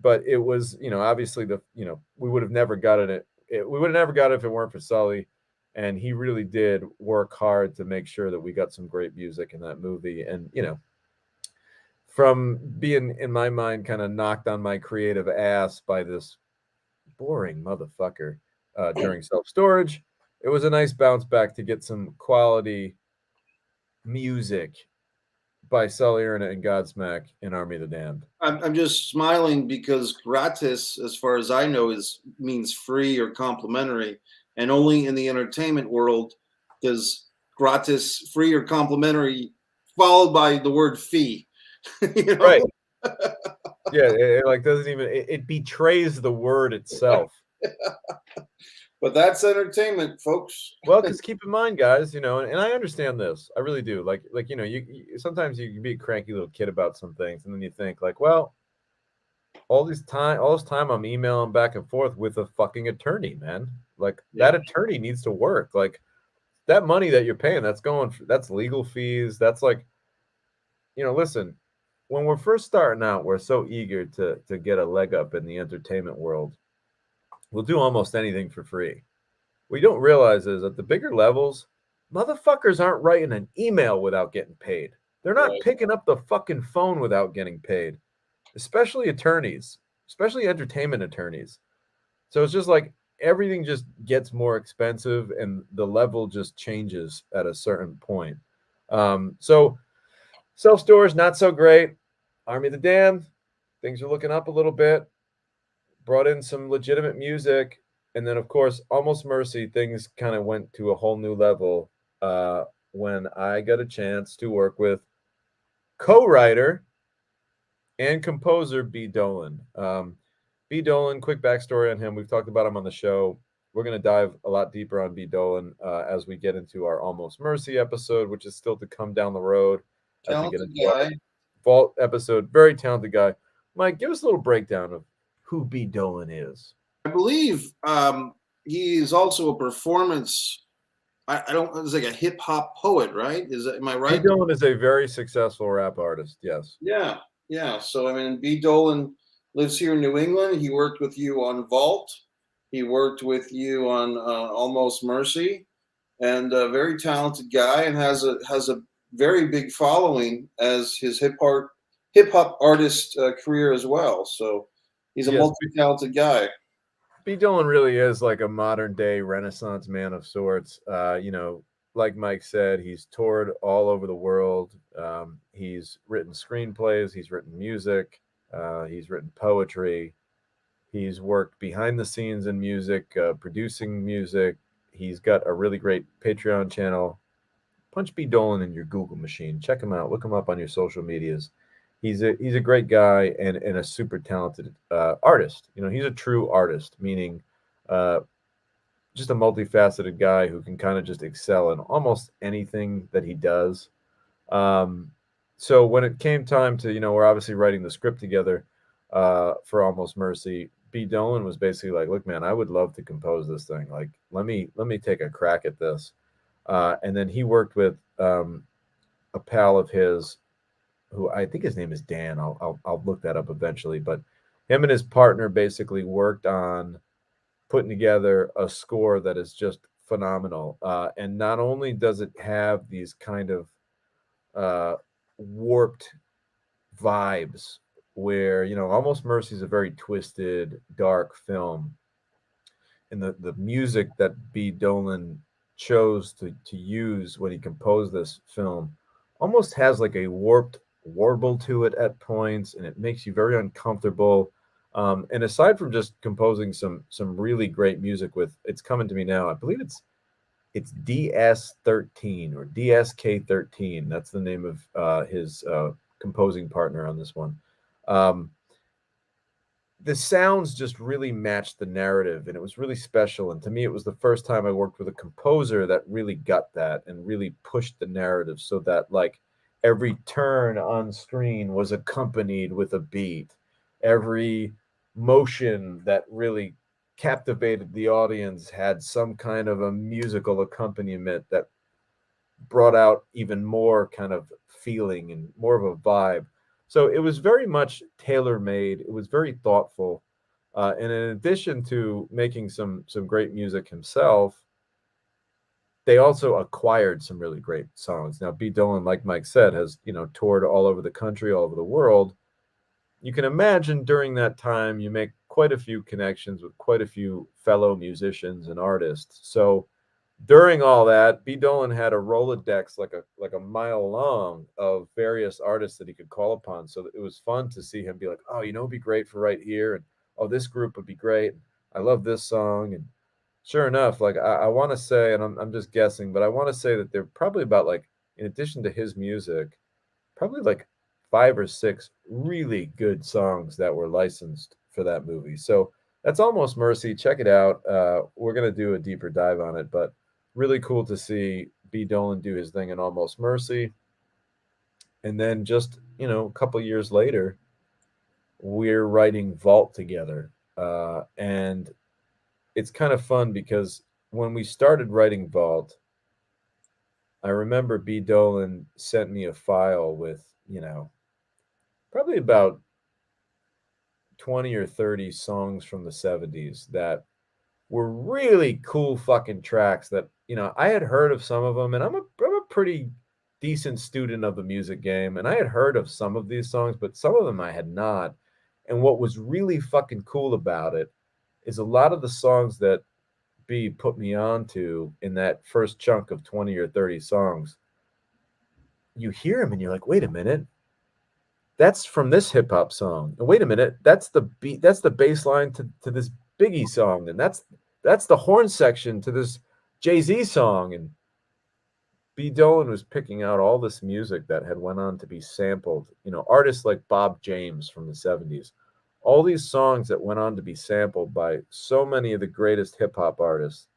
but it was, you know, obviously we would have never got it. We would have never got it if it weren't for Sully. And he really did work hard to make sure that we got some great music in that movie. And, you know, from being, in my mind, kind of knocked on my creative ass by this boring motherfucker during self-storage, it was a nice bounce back to get some quality music by Sully Erna and Godsmack in Army of the Damned. I'm just smiling because gratis, as far as I know, means free or complimentary, and only in the entertainment world does gratis, free, or complimentary followed by the word fee. You know? Right. Yeah, it like doesn't even it betrays the word itself. But that's entertainment, folks. Well, because keep in mind, guys, you know, and I understand this, I really do. Like you know, you sometimes you can be a cranky little kid about some things, and then you think like, well, all this time I'm emailing back and forth with a fucking attorney, man. Like that attorney needs to work. Like that money that you're paying, that's legal fees. That's like, you know, listen, when we're first starting out, we're so eager to get a leg up in the entertainment world. We'll do almost anything for free. What you don't realize is at the bigger levels, motherfuckers aren't writing an email without getting paid. They're not picking up the fucking phone without getting paid, especially attorneys, especially entertainment attorneys. So it's just like everything just gets more expensive and the level just changes at a certain point. So self-storage, not so great. Army of the Damned, things are looking up a little bit. Brought in some legitimate music. And then, of course, Almost Mercy, things kind of went to a whole new level when I got a chance to work with co-writer and composer B. Dolan. B. Dolan, quick backstory on him. We've talked about him on the show. We're going to dive a lot deeper on B. Dolan as we get into our Almost Mercy episode, which is still to come down the road. Talented guy. Vault episode. Very talented guy. Mike, give us a little breakdown of who B. Dolan is. I believe he is also a performance. I don't. It's like a hip hop poet, right? Am I right? B. Dolan is a very successful rap artist. Yes. Yeah. So I mean, B. Dolan lives here in New England. He worked with you on Vault. He worked with you on Almost Mercy, and a very talented guy, and has a very big following as his hip hop artist career as well. So he's a multi-talented guy. B. Dolan really is like a modern day Renaissance man of sorts. You know, like Mike said, he's toured all over the world. He's written screenplays, he's written music, he's written poetry, he's worked behind the scenes in music, producing music. He's got a really great Patreon channel. Punch B Dolan in your Google machine. Check him out. Look him up on your social medias. He's a great guy and a super talented artist. You know, he's a true artist, meaning uh, just a multifaceted guy who can kind of just excel in almost anything that he does. Um, so when it came time to, we're obviously writing the script together for Almost Mercy. B. Dolan was basically like, "Look, man, I would love to compose this thing. Like, let me take a crack at this." And then he worked with a pal of his, who I think his name is Dan. I'll look that up eventually. But him and his partner basically worked on putting together a score that is just phenomenal. And not only does it have these kind of warped vibes where, Almost Mercy is a very twisted, dark film. And the music that B. Dolan chose to use when he composed this film almost has like a warped warble to it at points, and it makes you very uncomfortable. And aside from just composing some really great music with, it's coming to me now, I believe it's DS13 or DSK13. That's the name of his composing partner on this one. The sounds just really matched the narrative, and it was really special. And to me, it was the first time I worked with a composer that really got that and really pushed the narrative so that like every turn on screen was accompanied with a beat. Every motion that really captivated the audience had some kind of a musical accompaniment that brought out even more kind of feeling and more of a vibe. So it was very much tailor made. It was very thoughtful. And in addition to making some great music himself, they also acquired some really great songs. Now, B. Dolan, like Mike said, has toured all over the country, all over the world. You can imagine during that time you make quite a few connections with quite a few fellow musicians and artists. So during all that, B. Dolan had a Rolodex like a mile long of various artists that he could call upon. So it was fun to see him be like, "Oh, it'd be great for right here," and "Oh, this group would be great. I love this song." And sure enough, like I want to say, and I'm just guessing, but I want to say that they're probably about like, in addition to his music, probably like 5 or 6 really good songs that were licensed for that movie. So that's Almost Mercy. Check it out. We're gonna do a deeper dive on it, but really cool to see B. Dolan do his thing in Almost Mercy. And then just, a couple years later, we're writing Vault together. And it's kind of fun because when we started writing Vault, I remember B. Dolan sent me a file with, probably about 20 or 30 songs from the 70s that were really cool fucking tracks that, I had heard of some of them, and I'm a pretty decent student of the music game, and I had heard of some of these songs, but some of them I had not. And what was really fucking cool about it is a lot of the songs that B put me on to in that first chunk of 20 or 30 songs, you hear them and you're like, wait a minute, that's from this hip hop song. And wait a minute, that's the beat, that's the bass line to this Biggie song, and that's the horn section to this Jay-Z song. And B. Dolan was picking out all this music that had went on to be sampled. Artists like Bob James from the 70s, all these songs that went on to be sampled by so many of the greatest hip hop artists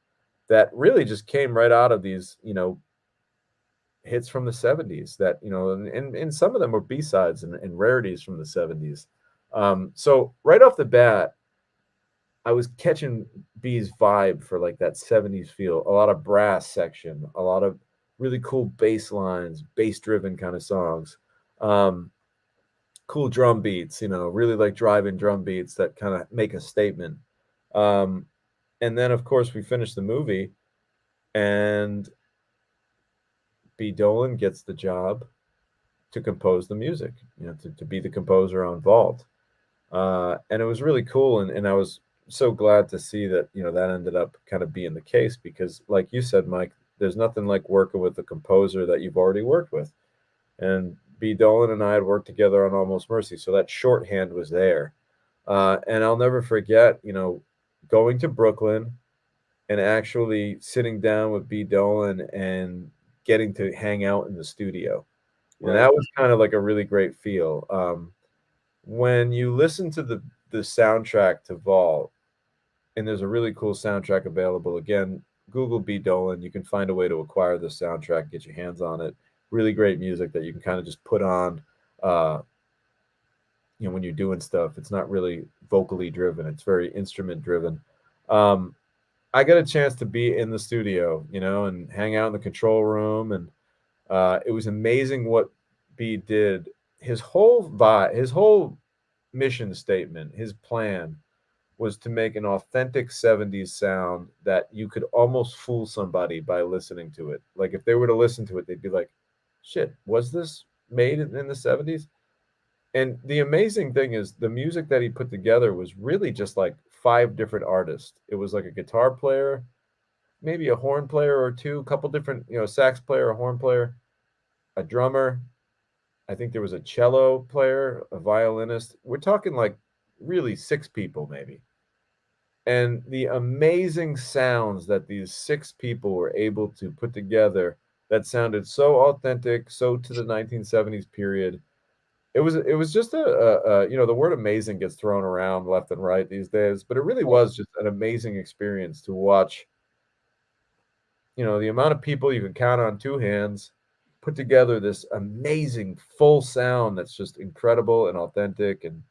that really just came right out of these, hits from the 70s that, and some of them were B-sides and rarities from the 70s. So right off the bat, I was catching B's vibe for like that 70s feel, a lot of brass section, a lot of really cool bass lines, bass driven kind of songs. Cool drum beats, really like driving drum beats that kind of make a statement. And then of course we finished the movie and B. Dolan gets the job to compose the music, to be the composer on Vault. And it was really cool. And I was so glad to see that, that ended up kind of being the case because like you said, Mike, there's nothing like working with a composer that you've already worked with. And B. Dolan and I had worked together on Almost Mercy, so that shorthand was there. And I'll never forget, going to Brooklyn and actually sitting down with B. Dolan and getting to hang out in the studio. And Right. that was kind of like a really great feel. When you listen to the soundtrack to Vault, and there's a really cool soundtrack available. Again, Google B. Dolan. You can find a way to acquire the soundtrack, get your hands on it. Really great music that you can kind of just put on, uh, when you're doing stuff. It's not really vocally driven. It's very instrument driven. Um, I got a chance to be in the studio, and hang out in the control room, and it was amazing what B did. His whole vibe, his whole mission statement, his plan was to make an authentic 70s sound that you could almost fool somebody by listening to it. Like if they were to listen to it, they'd be like, shit, was this made in the 70s? And the amazing thing is the music that he put together was really just like 5 different artists. It was like a guitar player, maybe a horn player or two, a couple different, sax player, a horn player, a drummer. I think there was a cello player, a violinist. We're talking like really 6 people maybe. And the amazing sounds that these 6 people were able to put together that sounded so authentic, so to the 1970s period. It was just the word amazing gets thrown around left and right these days, but it really was just an amazing experience to watch, the amount of people you can count on 2 hands put together this amazing full sound that's just incredible and authentic. And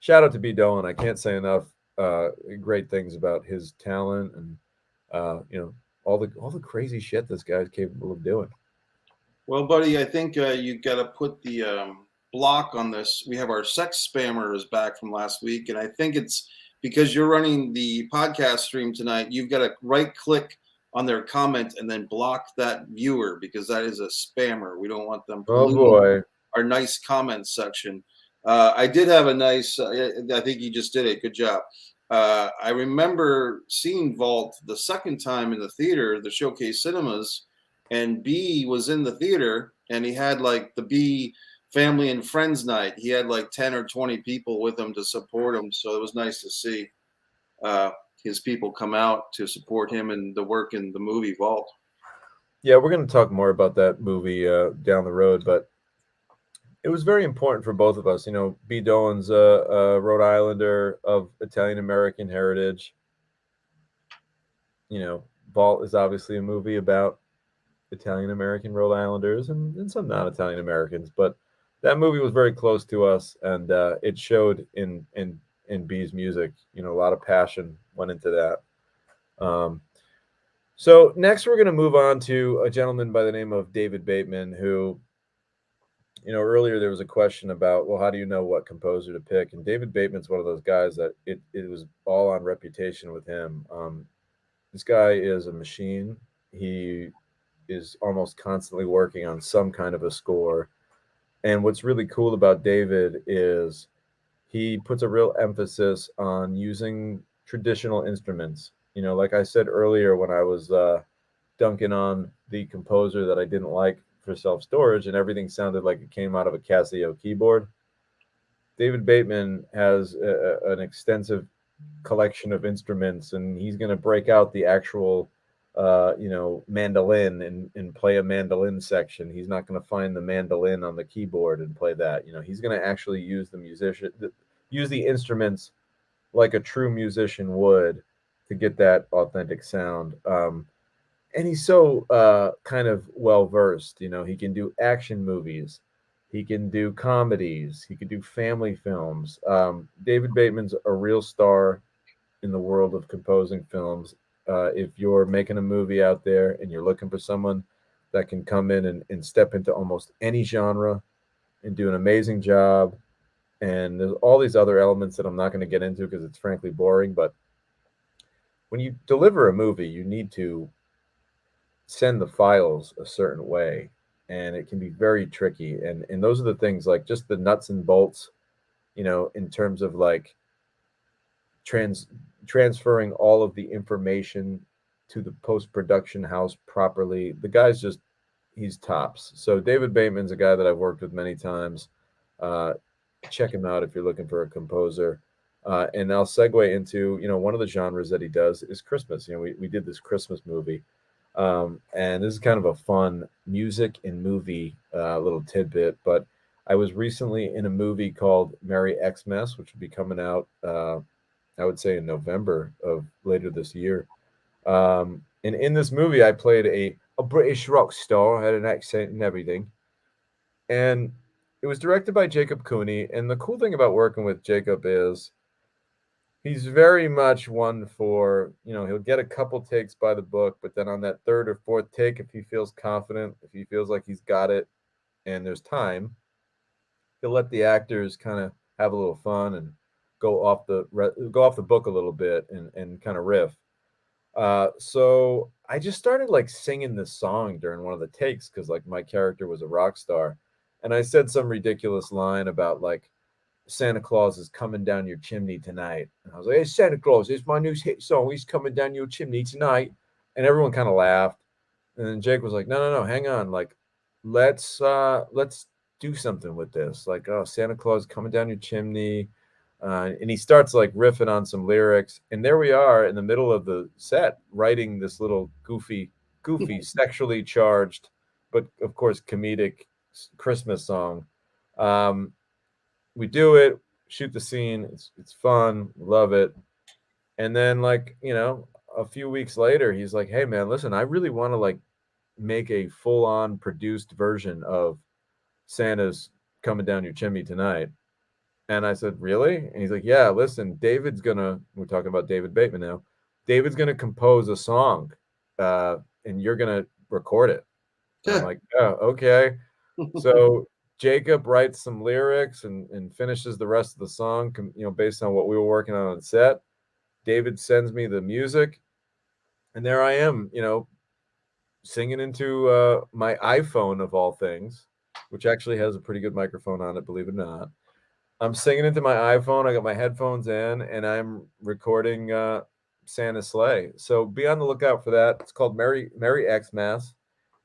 shout out to B. Dolan. I can't say enough great things about his talent and all the crazy shit this guy's capable of doing. Well, buddy, I think you got to put the block on this. We have our sex spammers back from last week, and I think it's because you're running the podcast stream tonight. You've got to right click on their comment and then block that viewer because that is a spammer. We don't want them Oh polluting boy. our nice comment section. I did have a nice. I think you just did it. Good job. I remember seeing Vault the second time in the theater, the Showcase Cinemas, and B was in the theater, and he had like the B family and friends night. He had like 10 or 20 people with him to support him, so it was nice to see his people come out to support him and the work in the movie Vault. Yeah, we're going to talk more about that movie down the road, but it was very important for both of us. B. Dolan's a Rhode Islander of Italian American heritage. Vault is obviously a movie about Italian American Rhode Islanders and some non-Italian Americans, but that movie was very close to us, and it showed in B's music. A lot of passion went into that. So next, we're going to move on to a gentleman by the name of David Bateman, who, earlier there was a question about, well, how do you know what composer to pick? And David Bateman's one of those guys that it was all on reputation with him. This guy is a machine. He is almost constantly working on some kind of a score. And what's really cool about David is he puts a real emphasis on using traditional instruments. Like I said earlier when I was dunking on the composer that I didn't like for self-storage and everything sounded like it came out of a Casio keyboard. David Bateman has an extensive collection of instruments, and he's going to break out the actual mandolin and play a mandolin section. He's not going to find the mandolin on the keyboard and play that. He's going to actually use the instruments like a true musician would to get that authentic sound. And he's so kind of well versed. He can do action movies, he can do comedies, he can do family films. David Bateman's a real star in the world of composing films. If you're making a movie out there and you're looking for someone that can come in and step into almost any genre and do an amazing job, and there's all these other elements that I'm not going to get into because it's frankly boring, but when you deliver a movie, you need to send the files a certain way, and it can be very tricky. And those are the things, like just the nuts and bolts, in terms of like transferring all of the information to the post-production house properly. The guy's just, he's tops. So David Bateman's a guy that I've worked with many times. Check him out if you're looking for a composer. And I'll segue into, one of the genres that he does is Christmas. We did this Christmas movie. And this is kind of a fun music and movie little tidbit, but I was recently in a movie called Merry Xmas, which will be coming out, I would say in November of later this year. And in this movie, I played a British rock star, had an accent and everything. And it was directed by Jacob Cooney. And the cool thing about working with Jacob is he's very much one for, he'll get a couple takes by the book, but then on that third or fourth take, if he feels confident, if he feels like he's got it and there's time, he'll let the actors kind of have a little fun and go off the book a little bit and kind of riff. So I just started like singing this song during one of the takes because like my character was a rock star, and I said some ridiculous line about like Santa Claus is coming down your chimney tonight, and I was like, "Hey, Santa Claus, it's my new hit song. He's coming down your chimney tonight," and everyone kind of laughed. And then Jake was like, "No, hang on, like let's do something with this. Like, oh, Santa Claus coming down your chimney." And he starts like riffing on some lyrics, and there we are in the middle of the set writing this little goofy, sexually charged, but of course comedic Christmas song. We do it, shoot the scene. It's fun, love it. And then like a few weeks later, he's like, "Hey man, listen, I really want to like make a full on produced version of Santa's coming down your chimney tonight." And I said, "Really?" And he's like, "Yeah, listen, we're talking about David Bateman now. David's gonna compose a song, and you're gonna record it." And I'm like, "Oh, okay." So Jacob writes some lyrics and finishes the rest of the song, based on what we were working on set. David sends me the music, and there I am, singing into my iPhone of all things, which actually has a pretty good microphone on it, believe it or not. I'm singing into my iPhone. I got my headphones in, and I'm recording Santa's Sleigh. So be on the lookout for that. It's called Merry Xmas.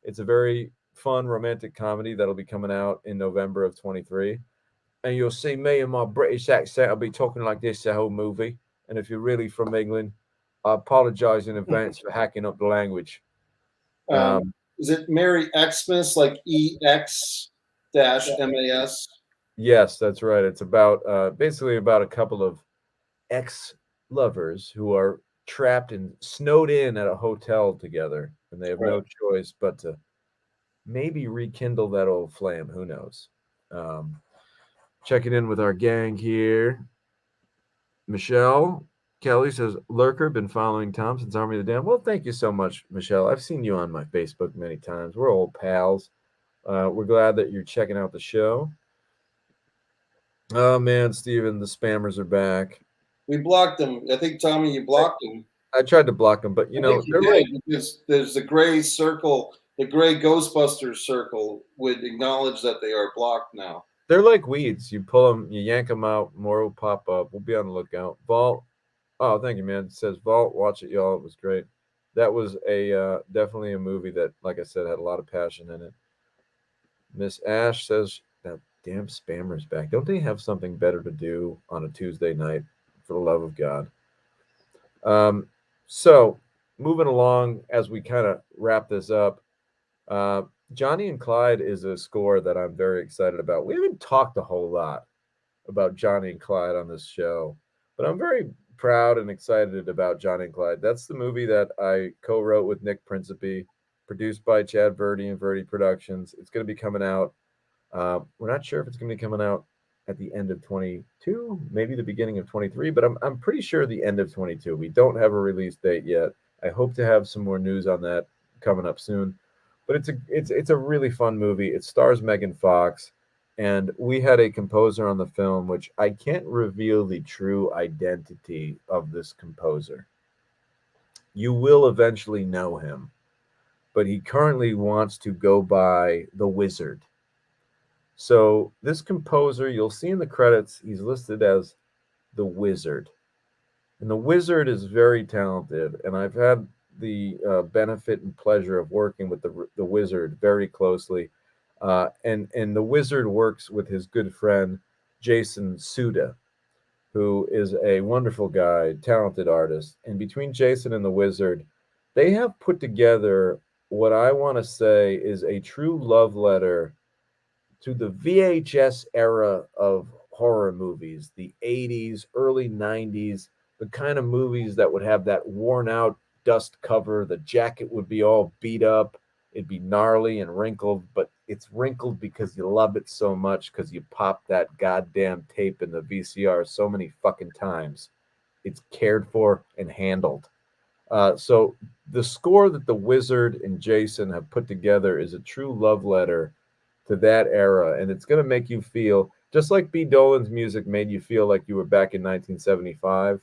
It's a very fun romantic comedy that'll be coming out in November of 23. And you'll see me and my British accent. I'll be talking like this the whole movie. And if you're really from England, I apologize in advance for hacking up the language. Is it Merry Xmas, like EX-MAS? Yes, that's right. It's about basically about a couple of ex-lovers who are trapped and snowed in at a hotel together, and they have no choice but to maybe rekindle that old flame. Who knows? Checking in with our gang here. Michelle Kelly says, "Lurker, been following Tom since Army of the Damned." Well, thank you so much, Michelle. I've seen you on my Facebook many times. We're old pals. We're glad that you're checking out the show. Oh man, Steven, the spammers are back. We blocked them. I think, Tommy, you blocked them. I tried to block them, but they're like, because there's the gray circle, the gray Ghostbusters circle would acknowledge that they are blocked now. They're like weeds. You pull them, you yank them out, more will pop up. We'll be on the lookout. Vault. Oh, thank you, man. It says Vault. Watch it, y'all. It was great. That was a definitely a movie that, like I said, had a lot of passion in it. Miss Ash says, "That damn spammer's back. Don't they have something better to do on a Tuesday night? For the love of God." So moving along as we kind of wrap this up, Johnny and Clyde is a score that I'm very excited about. We haven't talked a whole lot about Johnny and Clyde on this show, but I'm very proud and excited about Johnny and Clyde. That's the movie that I co-wrote with Nick Principe, produced by Chad Verdi and Verdi Productions. It's going to be coming out. We're not sure if it's going to be coming out at the end of 22, maybe the beginning of 23, but I'm pretty sure the end of 22. We don't have a release date yet. I hope to have some more news on that coming up soon. But it's a really fun movie. It stars Megan Fox, and we had a composer on the film, which I can't reveal the true identity of this composer. You will eventually know him, but he currently wants to go by The Wizard. So this composer, you'll see in the credits, he's listed as The Wizard. And The Wizard is very talented, and I've had the benefit and pleasure of working with the Wizard very closely, and the Wizard works with his good friend Jason Suda, who is a wonderful guy, talented artist. And between Jason and the Wizard, they have put together what I want to say is a true love letter to the VHS era of horror movies, the 80s, early 90s, the kind of movies that would have that worn out dust cover. The jacket would be all beat up, it'd be gnarly and wrinkled, but it's wrinkled because you love it so much because you popped that goddamn tape in the VCR so many fucking times. It's cared for and handled. So the score that the Wizard and Jason have put together is a true love letter to that era, and it's going to make you feel just like B. Dolan's music made you feel like you were back in 1975.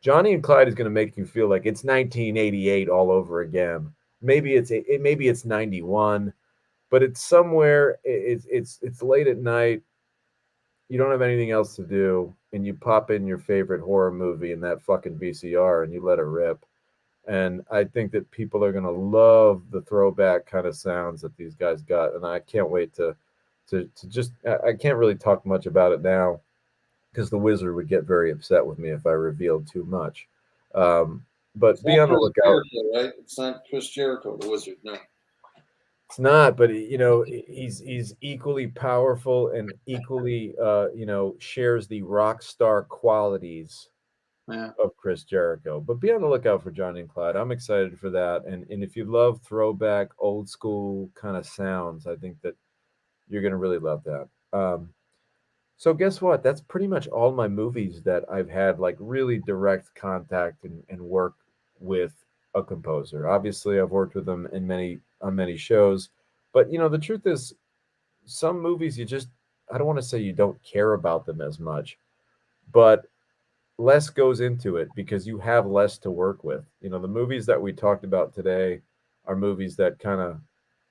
Johnny and Clyde is going to make you feel like it's 1988 all over again. Maybe it's 91, but it's somewhere. It's late at night. You don't have anything else to do, and you pop in your favorite horror movie in that fucking VCR, and you let it rip. And I think that people are gonna love the throwback kind of sounds that these guys got, and I can't wait to just. I can't really talk much about it now because the Wizard would get very upset with me if I revealed too much. But It's be not on the Chris lookout. Jericho, right? It's not Chris Jericho, the Wizard. No. It's not, but he's equally powerful and equally shares the rock star qualities Yeah. of Chris Jericho. But be on the lookout for Johnny and Clyde. I'm excited for that. And if you love throwback, old school kind of sounds, I think that you're gonna really love that. So guess what? That's pretty much all my movies that I've had like really direct contact and work with a composer. Obviously, I've worked with them in many shows, but the truth is, some movies you just I don't want to say you don't care about them as much, but less goes into it because you have less to work with. The movies that we talked about today are movies that kind of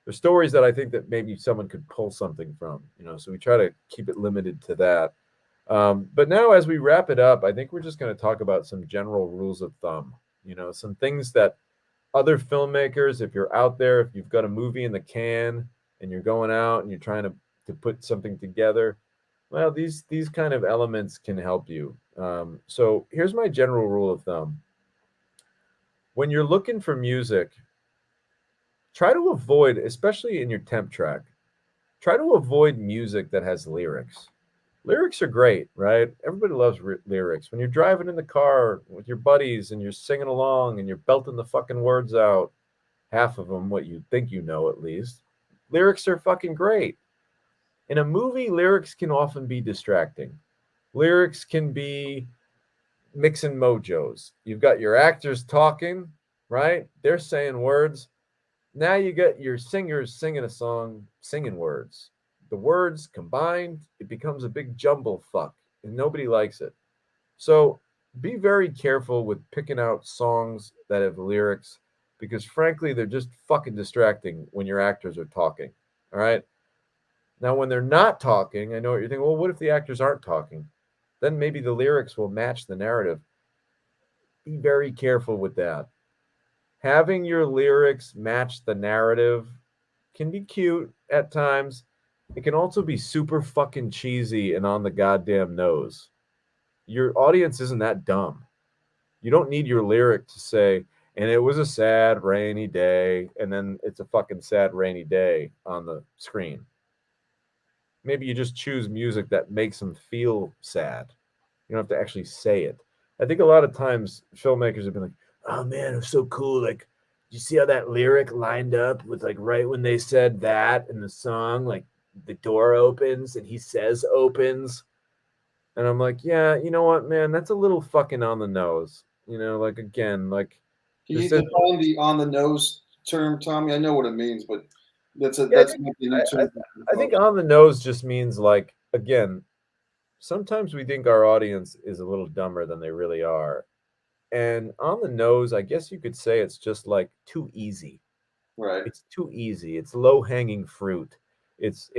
they're stories that I think that maybe someone could pull something from. So we try to keep it limited to that. But now, as we wrap it up, I think we're just going to talk about some general rules of thumb. Some things that other filmmakers, if you're out there, if you've got a movie in the can and you're going out and you're trying to put something together, well, these kind of elements can help you. So here's my general rule of thumb. When you're looking for music, try to avoid, especially in your temp track, try to avoid music that has lyrics. Lyrics are great, right? Everybody loves lyrics. When you're driving in the car with your buddies and you're singing along and you're belting the fucking words out, half of them what you think you know at least, lyrics are fucking great. In a movie, lyrics can often be distracting. Lyrics can be mixing mojos. You've got your actors talking, right? They're saying words. Now you get your singers singing a song, singing words. The words combined, it becomes a big jumble fuck, and nobody likes it. So be very careful with picking out songs that have lyrics because, frankly, they're just fucking distracting when your actors are talking. All right. Now, when they're not talking, I know what you're thinking. Well, what if the actors aren't talking? Then maybe the lyrics will match the narrative. Be very careful with that. Having your lyrics match the narrative can be cute at times. It can also be super fucking cheesy and on the goddamn nose. Your audience isn't that dumb. You don't need your lyric to say, and it was a sad rainy day, and then it's a fucking sad rainy day on the screen. Maybe you just choose music that makes them feel sad. You don't have to actually say it. I think a lot of times filmmakers have been like, "Oh man, it was so cool. Like, you see how that lyric lined up with like right when they said that in the song, like the door opens and he says opens." And I'm like, "Yeah, you know what, man? That's a little fucking on the nose. Like again, like Can you this is define the on the nose term, Tommy? I know what it means, but yeah, that's not the new term. I think on the nose just means like again, sometimes we think our audience is a little dumber than they really are. And on the nose, I guess you could say it's just like too easy. Right. It's too easy. It's low-hanging fruit. It's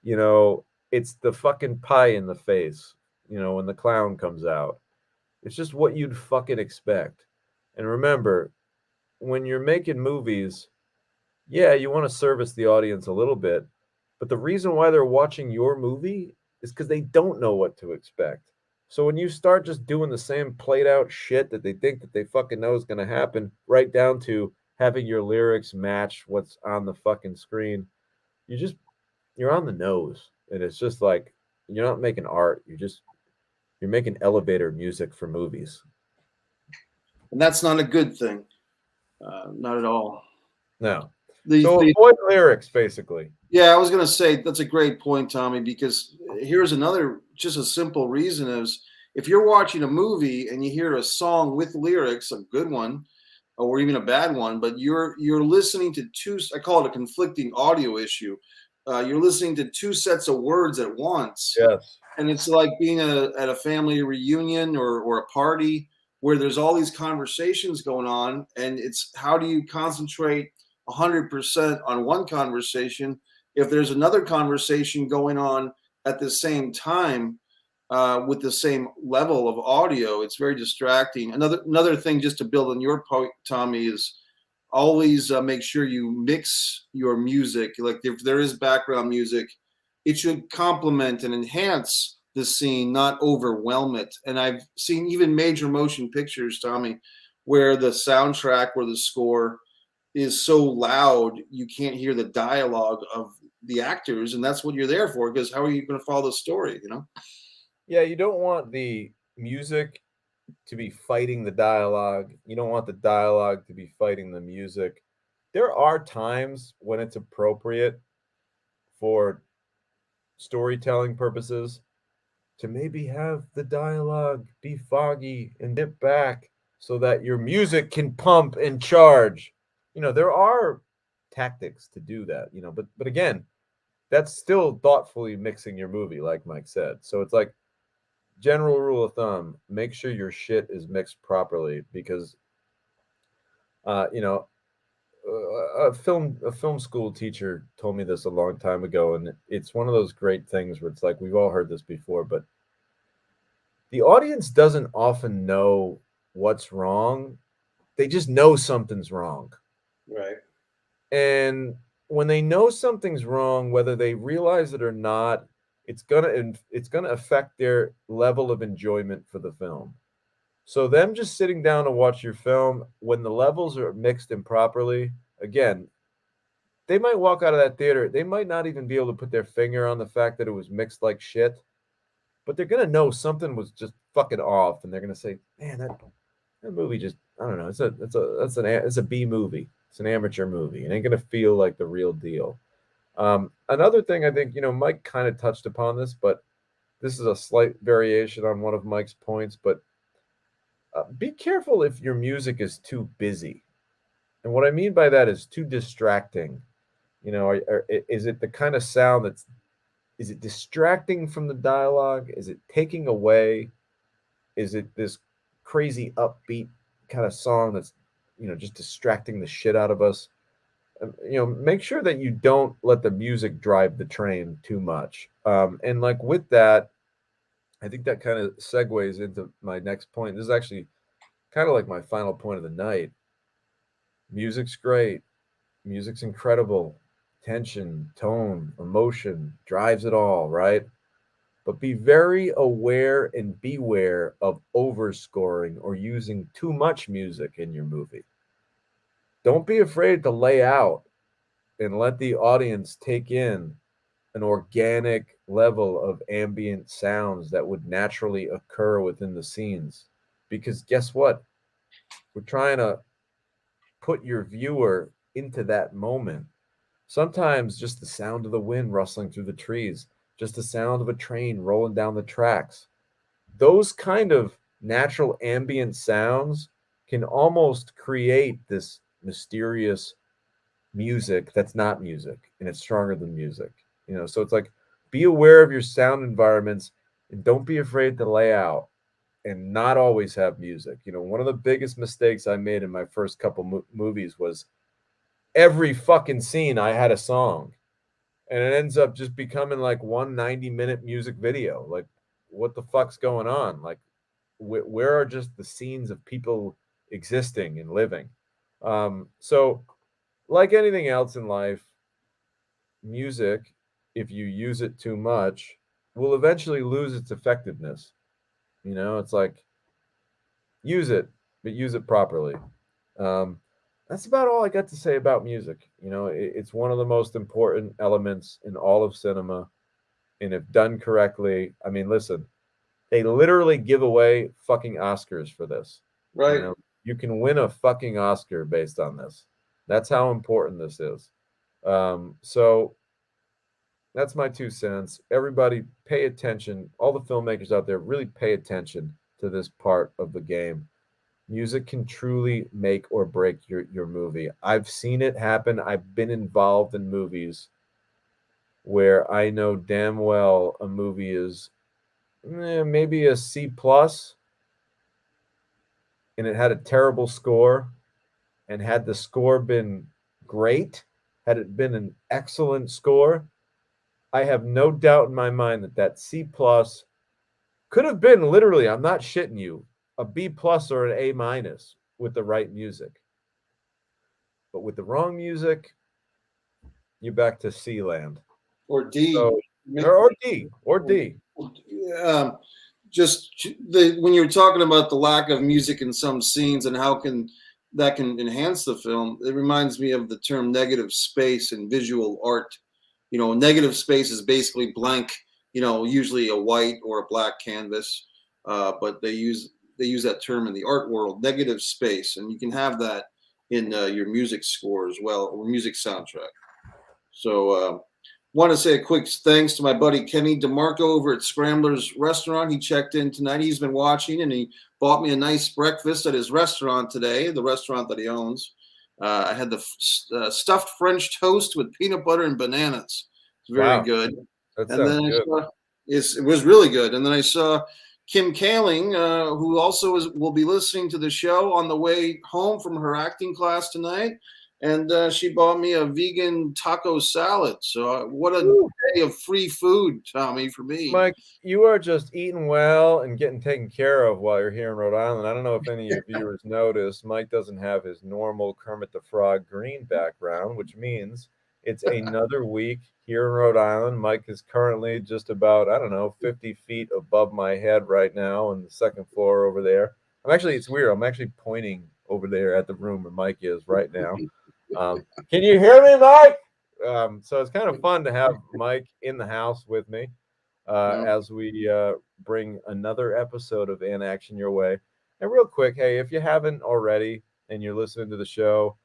you know, it's the fucking pie in the face, when the clown comes out. It's just what you'd fucking expect. And remember, when you're making movies, yeah, you want to service the audience a little bit, but the reason why they're watching your movie is because they don't know what to expect. So when you start just doing the same played out shit that they think that they fucking know is going to happen, right down to having your lyrics match what's on the fucking screen, you just you're on the nose, and it's just like you're not making art. You're making elevator music for movies. And that's not a good thing. Not at all. No. The, So the avoid lyrics, basically. Yeah, I was going to say that's a great point, Tommy, because here's another just a simple reason is if you're watching a movie and you hear a song with lyrics, a good one or even a bad one, but you're listening to two, I call it a conflicting audio issue. You're listening to two sets of words at once. Yes. And it's like being at a family reunion or a party where there's all these conversations going on, and it's how do you concentrate 100% on one conversation if there's another conversation going on at the same time with the same level of audio? It's very distracting. Another thing, just to build on your point, Tommy, is always make sure you mix your music. Like if there is background music, it should complement and enhance the scene, not overwhelm it. And I've seen even major motion pictures, Tommy, where the soundtrack or the score is so loud you can't hear the dialogue of the actors, and that's what you're there for, because how are you going to follow the story, you know? Yeah, you don't want the music to be fighting the dialogue. You don't want the dialogue to be fighting the music. There are times when it's appropriate for storytelling purposes to maybe have the dialogue be foggy and dip back so that your music can pump and charge. There are tactics to do that, but again, that's still thoughtfully mixing your movie, like Mike said. So it's like general rule of thumb: make sure your shit is mixed properly because, uh, you know, a film school teacher told me this a long time ago, and it's one of those great things where it's like we've all heard this before, but the audience doesn't often know what's wrong. They just know something's wrong. Right. And when they know something's wrong, whether they realize it or not, it's gonna affect their level of enjoyment for the film. So them just sitting down to watch your film when the levels are mixed improperly, again, they might walk out of that theater. They might not even be able to put their finger on the fact that it was mixed like shit, but they're gonna know something was just fucking off, and they're gonna say, "Man, that movie just I don't know. It's a B movie. It's an amateur movie. It ain't gonna feel like the real deal." Another thing I think Mike kind of touched upon this, but this is a slight variation on one of Mike's points. But be careful if your music is too busy, and what I mean by that is too distracting. Is it the kind of sound is it distracting from the dialogue? Is it taking away? Is it this crazy upbeat kind of song that's just distracting the shit out of us? Make sure that you don't let the music drive the train too much. And like with that, I think that kind of segues into my next point. This is actually kind of like my final point of the night. Music's great. Music's incredible. Tension, tone, emotion drives it all, right? But be very aware and beware of overscoring or using too much music in your movie. Don't be afraid to lay out and let the audience take in an organic level of ambient sounds that would naturally occur within the scenes. Because guess what? We're trying to put your viewer into that moment. Sometimes just the sound of the wind rustling through the trees, just the sound of a train rolling down the tracks, those kind of natural ambient sounds can almost create this mysterious music that's not music, and it's stronger than music. So it's like be aware of your sound environments and don't be afraid to lay out and not always have music. One of the biggest mistakes I made in my first couple movies was every fucking scene I had a song, and it ends up just becoming like one 90-minute music video. Like, what the fuck's going on? Like, where are just the scenes of people existing and living? So, like anything else in life, music, if you use it too much, will eventually lose its effectiveness. It's like use it, but use it properly. Um, that's about all I got to say about music. It's one of the most important elements in all of cinema. And if done correctly, I mean, listen, they literally give away fucking Oscars for this. Right. You can win a fucking Oscar based on this. That's how important this is. So that's my 2 cents. Everybody pay attention. All the filmmakers out there, really pay attention to this part of the game. Music can truly make or break your movie. I've seen it happen. I've been involved in movies where I know damn well a movie is maybe a C plus, and it had a terrible score. And had the score been great, had it been an excellent score, I have no doubt in my mind that C plus could have been literally, I'm not shitting you, a B plus or an A minus with the right music. But with the wrong music, you're back to C land. Or D. So, or D. Or D. When you're talking about the lack of music in some scenes and how that can enhance the film, it reminds me of the term negative space in visual art. Negative space is basically blank, usually a white or a black canvas, but they use that term in the art world, negative space, and you can have that in your music score as well, or music soundtrack. So want to say a quick thanks to my buddy Kenny DeMarco over at Scramblers Restaurant. He checked in tonight. He's been watching, and he bought me a nice breakfast at his restaurant today, the restaurant that he owns. I had the stuffed French toast with peanut butter and bananas. It's very good. That sounds good. It was really good. And then I saw Kim Kaling, who also will be listening to the show on the way home from her acting class tonight. And she bought me a vegan taco salad. So what a day of free food, Tommy, for me. Mike, you are just eating well and getting taken care of while you're here in Rhode Island. I don't know if any of your viewers noticed, Mike doesn't have his normal Kermit the Frog green background, which means it's another week here in Rhode Island. Mike is currently just about, 50 feet above my head right now on the second floor over there. It's weird. I'm actually pointing over there at the room where Mike is right now. Can you hear me, Mike? So it's kind of fun to have Mike in the house with me as we bring another episode of An Action your way. And real quick, hey, if you haven't already and you're listening to the show,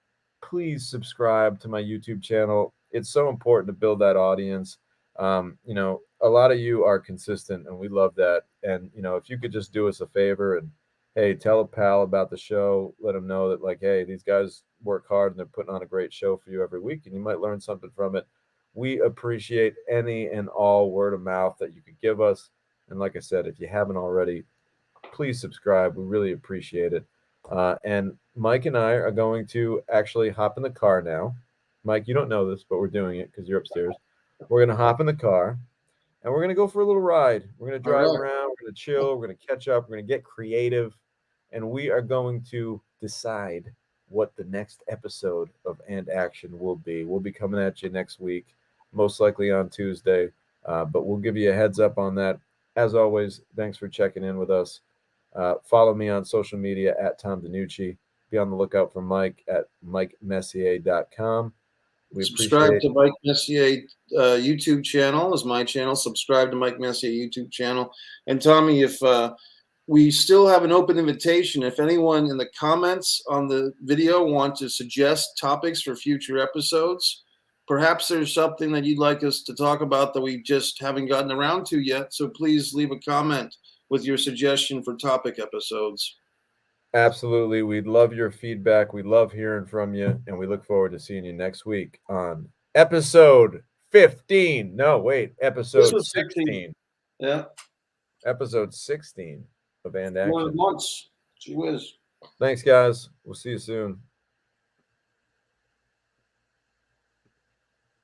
please subscribe to my YouTube channel. It's so important to build that audience. A lot of you are consistent, and we love that. And, if you could just do us a favor and, hey, tell a pal about the show. Let them know that, like, hey, these guys work hard and they're putting on a great show for you every week, and you might learn something from it. We appreciate any and all word of mouth that you could give us. And like I said, if you haven't already, please subscribe. We really appreciate it. And Mike and I are going to actually hop in the car now. Mike, you don't know this, but we're doing it because you're upstairs. We're going to hop in the car and we're going to go for a little ride. We're going to drive around. We're going to chill. We're going to catch up. We're going to get creative. And we are going to decide what the next episode of And Action will be. We'll be coming at you next week, most likely on Tuesday, but we'll give you a heads up on that. As always, thanks for checking in with us. Follow me on social media at Tom DiNucci. Be on the lookout for Mike at MikeMessier.com. Subscribe to Mike Messier YouTube channel is my channel. Subscribe to Mike Messier YouTube channel. And Tommy, if we still have an open invitation. If anyone in the comments on the video want to suggest topics for future episodes, perhaps there's something that you'd like us to talk about that we just haven't gotten around to yet. So please leave a comment with your suggestion for topic episodes. Absolutely. We'd love your feedback. We love hearing from you. And we look forward to seeing you next week on episode 15. No, wait, episode 16. Yeah. Episode 16. Of And Action. Months. Gee whiz. Thanks, guys. We'll see you soon.